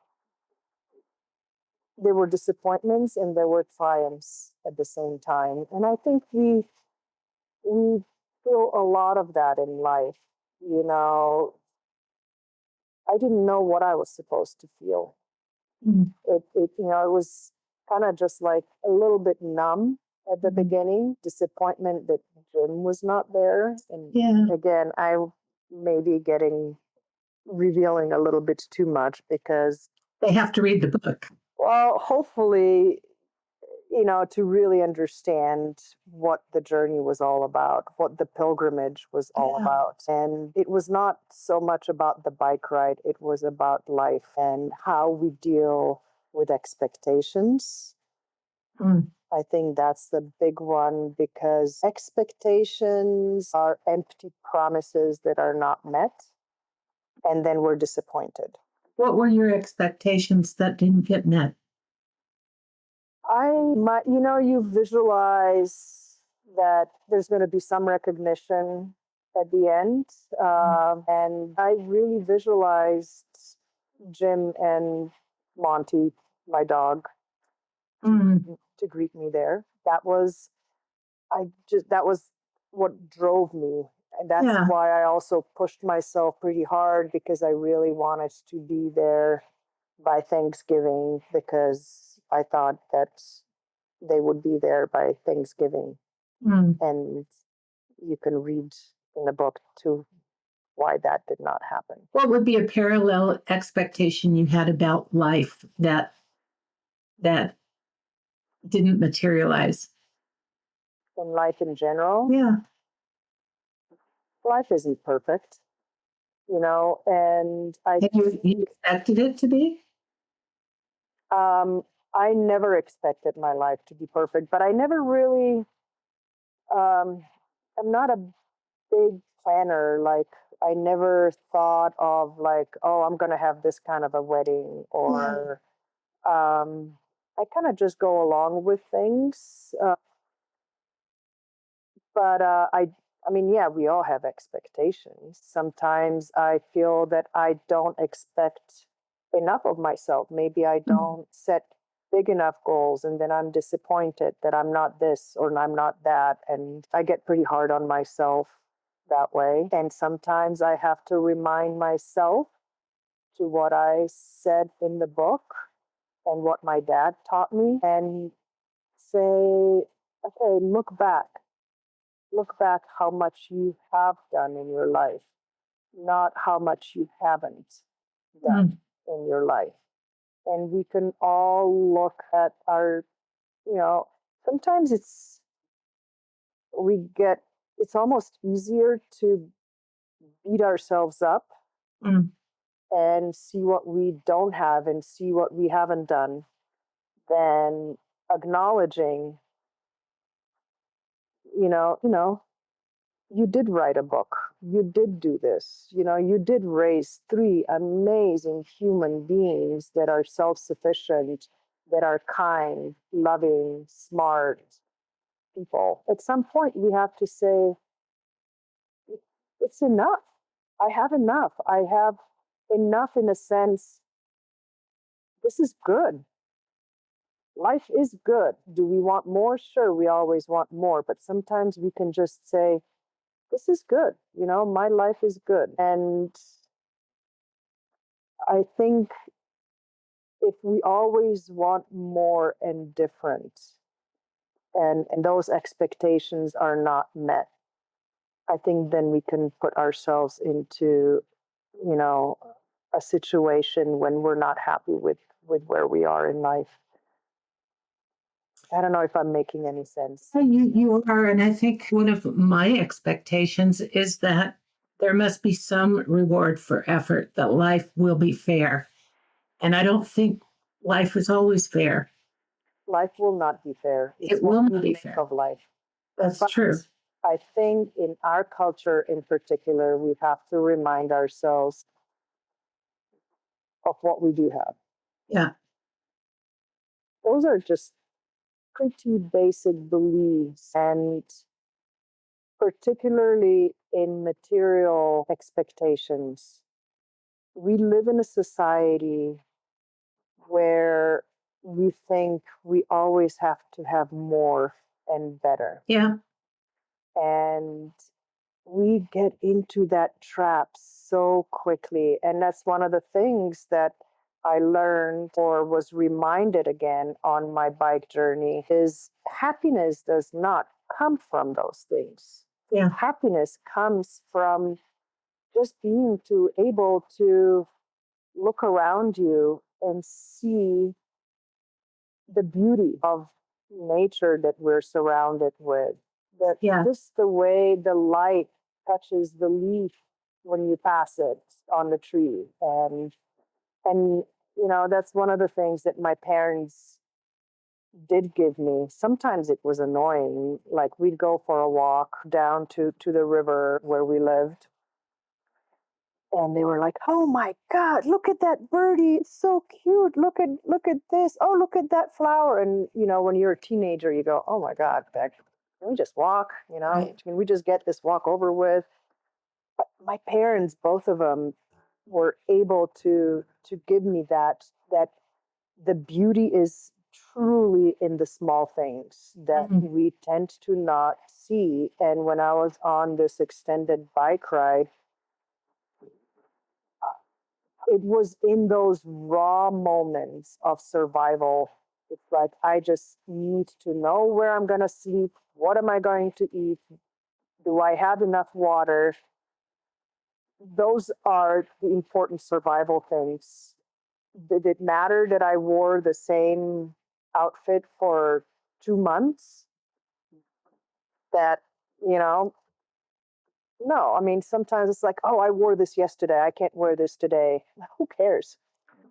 There were disappointments and there were triumphs at the same time. And I think we feel a lot of that in life. You know, I didn't know what I was supposed to feel. Mm. It was kind of just like a little bit numb at the beginning, disappointment that Jim was not there. And Yeah. again, I may be revealing a little bit too much because, They have to read the book. well, hopefully, to really understand what the journey was all about, what the pilgrimage was all Yeah. about. And it was not so much about the bike ride, it was about life and how we deal with expectations. Mm. I think that's the big one because expectations are empty promises that are not met, and then we're disappointed. What were your expectations that didn't get met? You visualize that there's going to be some recognition at the end. And I really visualized Jim and Monty, my dog, Mm. to greet me there. That was what drove me. And that's Yeah. why I also pushed myself pretty hard because I really wanted to be there by Thanksgiving because I thought that they would be there by Thanksgiving. Mm. And you can read in the book too why that did not happen. What would be a parallel expectation you had about life that didn't materialize? In life in general, Yeah. life isn't perfect, and And you expected it to be? um, I never expected my life to be perfect, but I never really, I'm not a big planner. Like, I never thought of like, oh, I'm going to have this kind of a wedding or, I kind of just go along with things. But I mean, yeah, we all have expectations. Sometimes I feel that I don't expect enough of myself. Maybe I don't set big enough goals, and then I'm disappointed that I'm not this or I'm not that. And I get pretty hard on myself that way. And sometimes I have to remind myself to what I said in the book and what my dad taught me and say, okay, look back how much you have done in your life, not how much you haven't done in your life. And we can all look at our, sometimes we get it's almost easier to beat ourselves up Mm. and see what we don't have and see what we haven't done than acknowledging, you did write a book. You did do this. You did raise three amazing human beings that are self sufficient, that are kind, loving, smart people. At some point, we have to say, it's enough. I have enough. I have enough in a sense. This is good. Life is good. Do we want more? Sure, we always want more. But sometimes we can just say, this is good. My life is good. And I think if we always want more and different, and those expectations are not met, I think then we can put ourselves into, you know, a situation when we're not happy with where we are in life. I don't know if I'm making any sense. You are, and I think one of my expectations is that there must be some reward for effort, that life will be fair. And I don't think life is always fair. Life will not be fair. It's It will what not we be make fair. of life. That's But true. I think in our culture in particular, we have to remind ourselves of what we do have. Yeah. Those are just pretty basic beliefs, and particularly in material expectations. We live in a society where we think we always have to have more and better. Yeah. And we get into that trap so quickly. And that's one of the things that I learned or was reminded again on my bike journey is happiness does not come from those things. Yeah. Happiness comes from just being able to look around you and see the beauty of nature that we're surrounded with. That Yeah. just the way the light touches the leaf when you pass it on the tree. And that's one of the things that my parents did give me. Sometimes it was annoying. Like we'd go for a walk down to the river where we lived. And they were like, "Oh my God, look at that birdie! It's so cute. Look at this. Oh, look at that flower." And when you're a teenager, you go, "Oh my God, Beck, can we just walk? Right. Can we just get this walk over with?" But my parents, both of them, were able to give me that the beauty is truly in the small things that Mhm. we tend to not see. And when I was on this extended bike ride, it was in those raw moments of survival. It's like, I just need to know where I'm going to sleep. What am I going to eat? Do I have enough water? Those are the important survival things. Did it matter that I wore the same outfit for 2 months? That, you know, no. I mean, sometimes it's like, oh, I wore this yesterday. I can't wear this today. Who cares?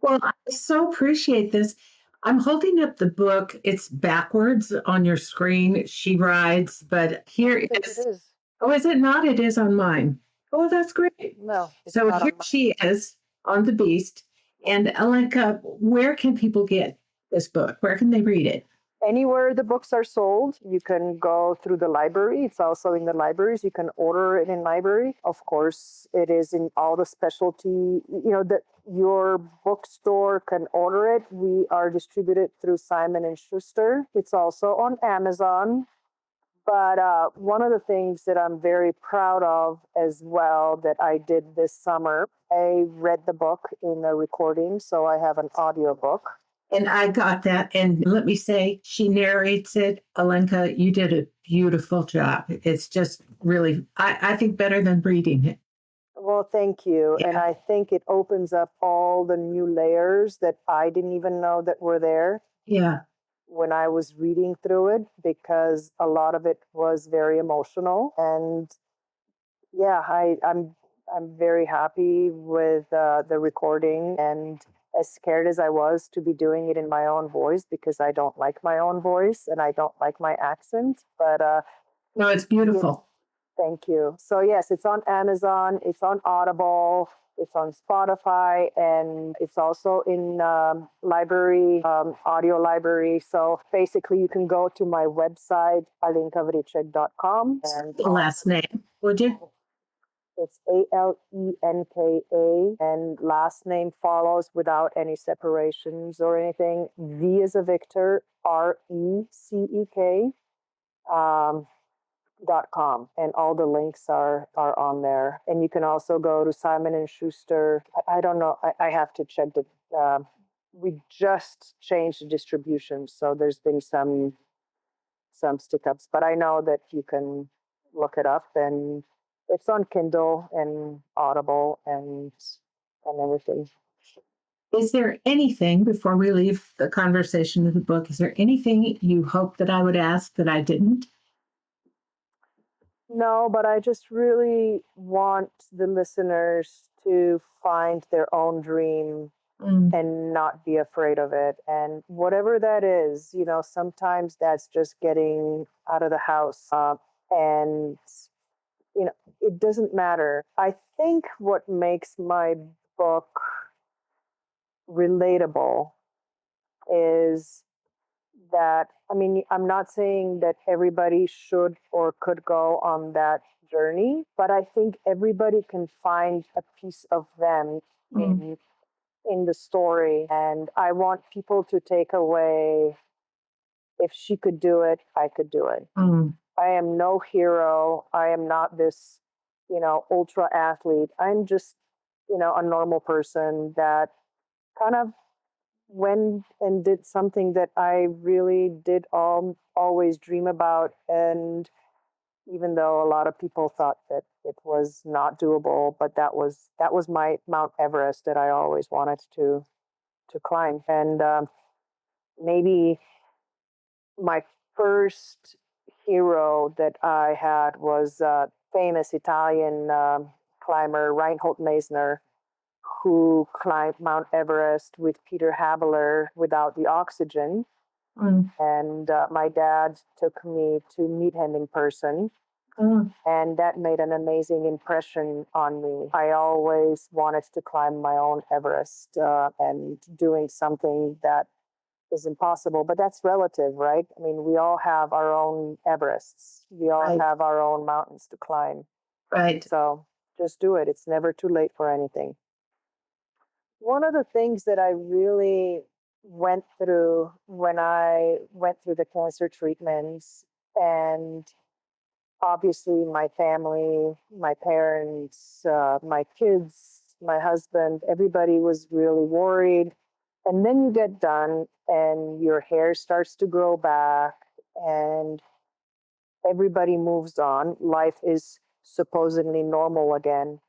Well, I so appreciate this. I'm holding up the book. It's backwards on your screen. She rides, but I here don't think it is. is. Oh, is it not? It is on mine. Oh, that's great. No, it's So not here on my. she is on the beast. And Alenka, where can people get this book? Where can they read it? Anywhere the books are sold, you can go through the library. It's also in the libraries. You can order it in library. Of course, it is in all the specialty, that your bookstore can order it. We are distributed through Simon and Schuster. It's also on Amazon. But one of the things that I'm very proud of as well that I did this summer, I read the book in a recording, so I have an audiobook. And I got that. And let me say, she narrates it. Alenka, you did a beautiful job. It's just really, I think, better than reading it. Well, thank you. And Yeah. I think it opens up all the new layers that I didn't even know that were there. Yeah. when I was reading through it because a lot of it was very emotional. And yeah, I'm very happy with the recording. And as scared as I was to be doing it in my own voice because I don't like my own voice and I don't like my accent, but No, it's beautiful. thank you. So yes, it's on Amazon, it's on Audible, it's on Spotify, and it's also in library, audio library. So basically, you can go to my website, alenkavrecek.com, and The last name, would you? it's Alenka, and last name follows without any separations or anything. V is a Victor, Recek. Um, .com, and all the links are on there. And you can also go to Simon and Schuster. I don't know. I have to check the. We just changed the distribution, so there's been some stick ups, but I know that you can look it up, and it's on Kindle and Audible and everything. Is there anything, before we leave the conversation of the book, is there anything you hope that I would ask that I didn't? No, but I just really want the listeners to find their own dream and not be afraid of it. And whatever that is, sometimes that's just getting out of the house. And, it doesn't matter. I think what makes my book relatable is that, I mean, I'm not saying that everybody should or could go on that journey, but I think everybody can find a piece of them in the story. And I want people to take away, if she could do it, I could do it. I am no hero. I am not this, ultra athlete. I'm just, a normal person that kind of went and did something that I really did always dream about. And even though a lot of people thought that it was not doable, but that was my Mount Everest that I always wanted to climb. And maybe my first hero that I had was famous Italian climber Reinhold Meisner, who climbed Mount Everest with Peter Habeler without the oxygen. And my dad took me to meet him in person. And that made an amazing impression on me. I always wanted to climb my own Everest and doing something that is impossible, but that's relative, right? I mean, we all have our own Everests. We all have our own mountains to climb. Right. So just do it. It's never too late for anything. One of the things that I really went through when I went through the cancer treatments, and obviously my family, my parents, my kids, my husband, everybody was really worried. And then you get done and your hair starts to grow back and everybody moves on. Life is supposedly normal again.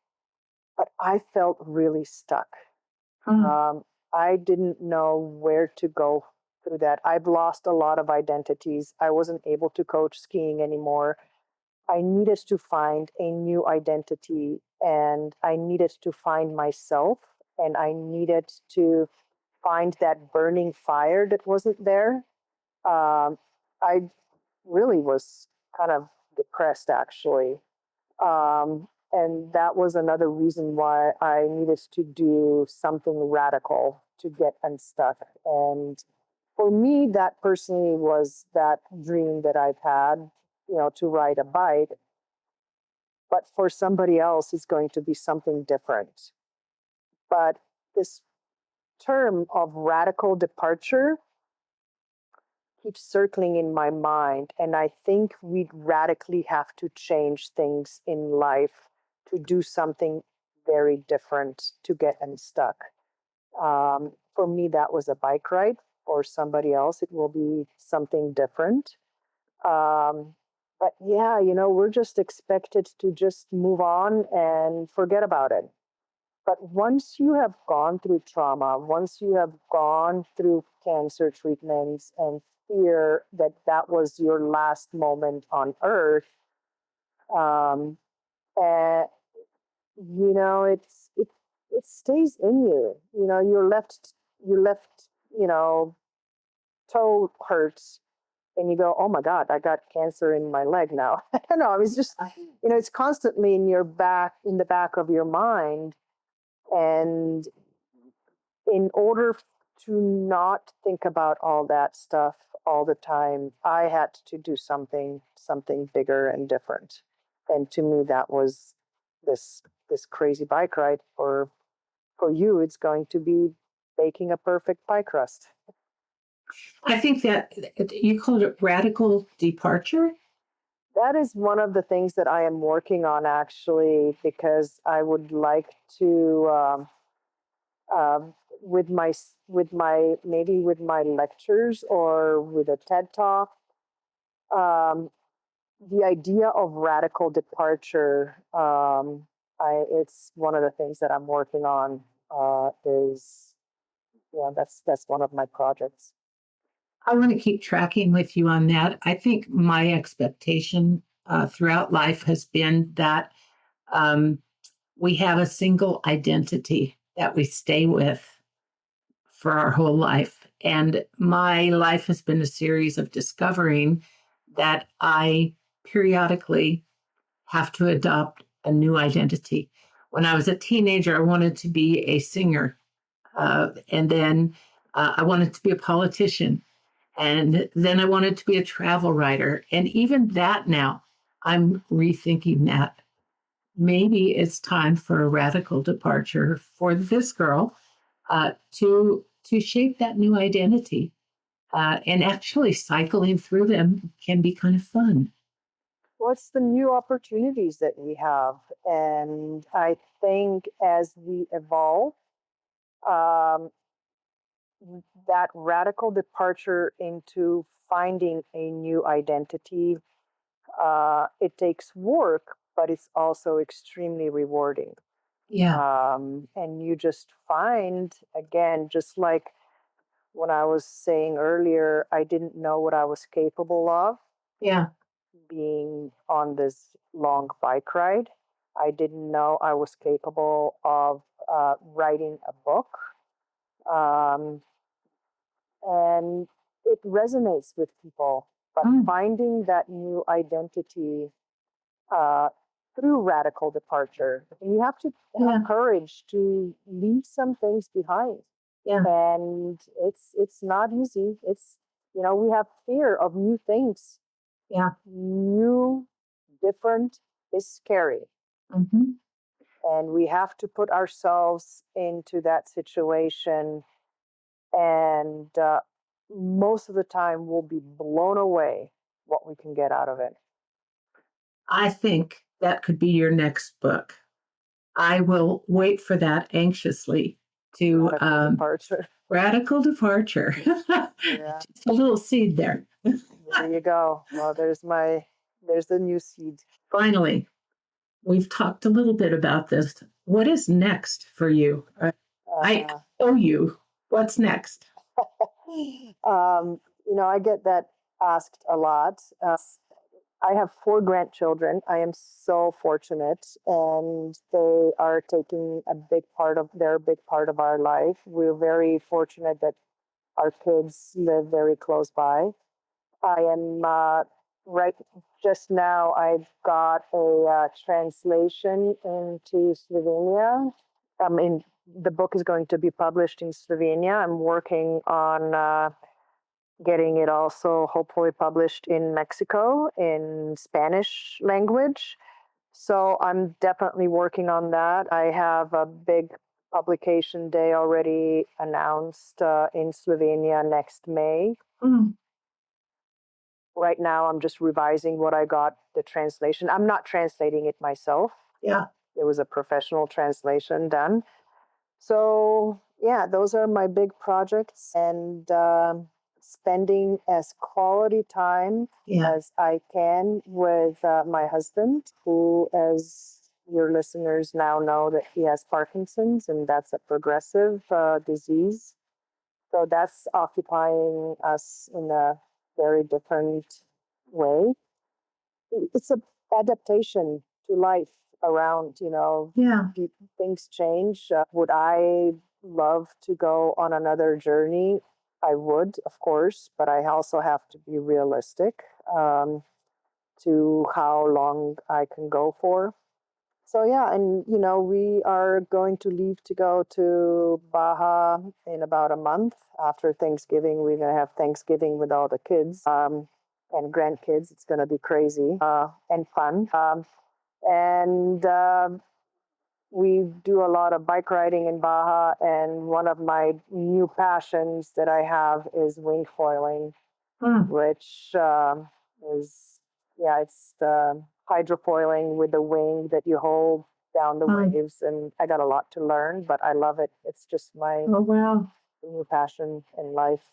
But I felt really stuck. I didn't know where to go through that. I've lost a lot of identities. I wasn't able to coach skiing anymore. I needed to find a new identity and I needed to find myself and I needed to find that burning fire that wasn't there. I really was kind of depressed actually. And that was another reason why I needed to do something radical to get unstuck. And for me, that personally was that dream that I've had, to ride a bike. But for somebody else, it's going to be something different. But this term of radical departure keeps circling in my mind. And I think we radically have to change things in life to do something very different to get unstuck. For me, that was a bike ride. For somebody else, it will be something different. But yeah, we're just expected to just move on and forget about it. But once you have gone through trauma, once you have gone through cancer treatments and fear that that was your last moment on earth. Um, and it stays in you. Your left toe hurts, and you go, oh my God, I got cancer in my leg now. I don't know. It's just, it's constantly in the back of your mind. And in order to not think about all that stuff all the time, I had to do something bigger and different. And to me, that was this crazy bike ride. For you, it's going to be baking a perfect pie crust. I think that you called it radical departure. That is one of the things that I am working on, actually, because I would like to, um, with my lectures or with a TED talk, um, the idea of radical departure. It's one of the things that I'm working on. Is Yeah, that's one of my projects. I want to keep tracking with you on that. I think my expectation throughout life has been that um, we have a single identity that we stay with for our whole life. And my life has been a series of discovering that I periodically have to adopt a new identity. When I was a teenager, I wanted to be a singer. And then I wanted to be a politician. And then I wanted to be a travel writer. And even that now, I'm rethinking that. Maybe it's time for a radical departure for this girl to shape that new identity. And actually, cycling through them can be kind of fun. What's the new opportunities that we have? And I think as we evolve, um, that radical departure into finding a new identity, it takes work, but it's also extremely rewarding. Yeah, And you just find, again, just like when I was saying earlier, I didn't know what I was capable of yeah, being on this long bike ride. I didn't know I was capable of writing a book. Um, and it resonates with people. But finding that new identity uh, through radical departure, and you have to have courage to leave some things behind. yeah, And it's not easy. We have fear of new things. yeah. New, different is scary. Hmm. And we have to put ourselves into that situation. And most of the time, we'll be blown away what we can get out of it. I think that could be your next book. I will wait for that anxiously to Radical departure. radical departure. Yeah, Just a little seed there. there you go. Well, there's the new seed. Finally, we've talked a little bit about this. What is next for you? I Uh, owe you. What's next? I get that asked a lot. I have 4 grandchildren. I am so fortunate, and they are taking they're a big part of our life. We're very fortunate that our kids live very close by. I am right just now. I've got a translation into Slovenia. The book is going to be published in Slovenia. I'm working on getting it also hopefully published in Mexico in Spanish language. So I'm definitely working on that. I have a big publication day already announced in Slovenia next May. Mm, Right now, I'm just revising what I got, the translation. I'm not translating it myself. yeah. There was a professional translation done. So, yeah, those are my big projects, and spending as quality time Yeah. as I can with my husband, who, as your listeners now know, that he has Parkinson's, and that's a progressive disease. So that's occupying us in very different way. It's a adaptation to life around, Yeah. things change. Would I love to go on another journey? I would, of course, but I also have to be realistic to how long I can go for. So yeah, and we are going to leave to go to Baja in about a month. After Thanksgiving, we're gonna have Thanksgiving with all the kids and grandkids. It's gonna be crazy and fun. And we do a lot of bike riding in Baja, and one of my new passions that I have is wing foiling, which is, yeah, it's the hydrofoiling with the wing that you hold down the waves. And I got a lot to learn, but I love it. It's just my Oh, wow. new passion in life.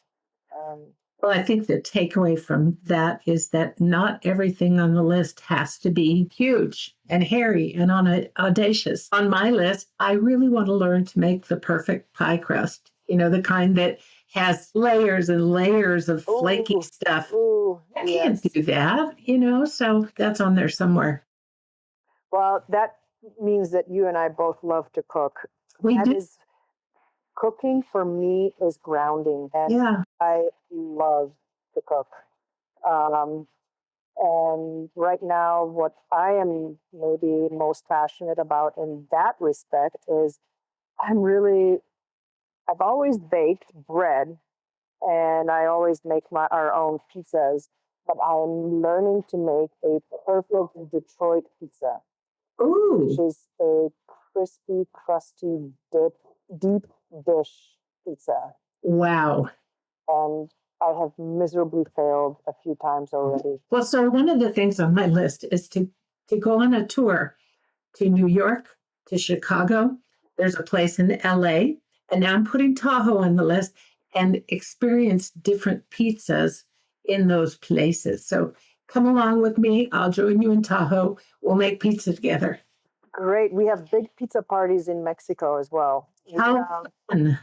Well, I think the takeaway from that is that not everything on the list has to be huge and hairy and audacious. On my list, I really want to learn to make the perfect pie crust, the kind that has layers and layers of flaky stuff. I can't do that, so that's on there somewhere. Well, that means that you and I both love to cook. We do. Cooking for me is grounding, and Yeah. I love to cook. And right now, what I am maybe most passionate about in that respect is I've always baked bread, and I always make our own pizzas, but I'm learning to make a perfect Detroit pizza. Ooh. Which is a crispy, crusty, deep dish pizza. Wow. And I have miserably failed a few times already. Well, so one of the things on my list is to go on a tour to New York, to Chicago. There's a place in LA, and now I'm putting Tahoe on the list, and experience different pizzas in those places. So come along with me. I'll join you in Tahoe. We'll make pizza together. Great. We have big pizza parties in Mexico as well. How fun.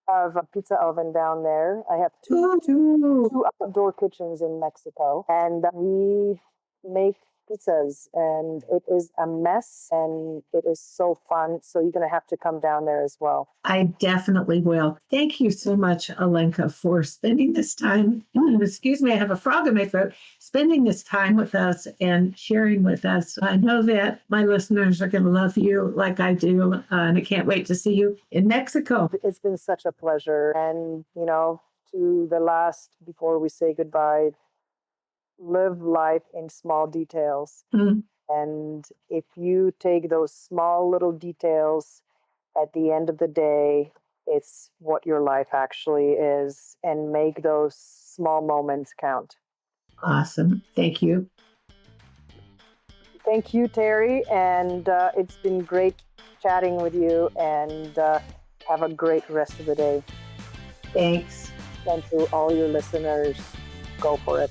Have a pizza oven down there. I have two outdoor kitchens in Mexico, and we make pizzas, and it is a mess, and it is so fun. So you're going to have to come down there as well. I definitely will. Thank you so much, Alenka, for spending this time. Excuse me, I have a frog in my throat. Spending this time with us and sharing with us. I know that my listeners are going to love you like I do, and I can't wait to see you in Mexico. It's been such a pleasure. And, to the last, before we say goodbye, live life in small details. And if you take those small little details, at the end of the day, it's what your life actually is, and make those small moments count. Awesome. Thank you. Thank you, Terry. And it's been great chatting with you, and have a great rest of the day. Thanks. And to all your listeners, go for it.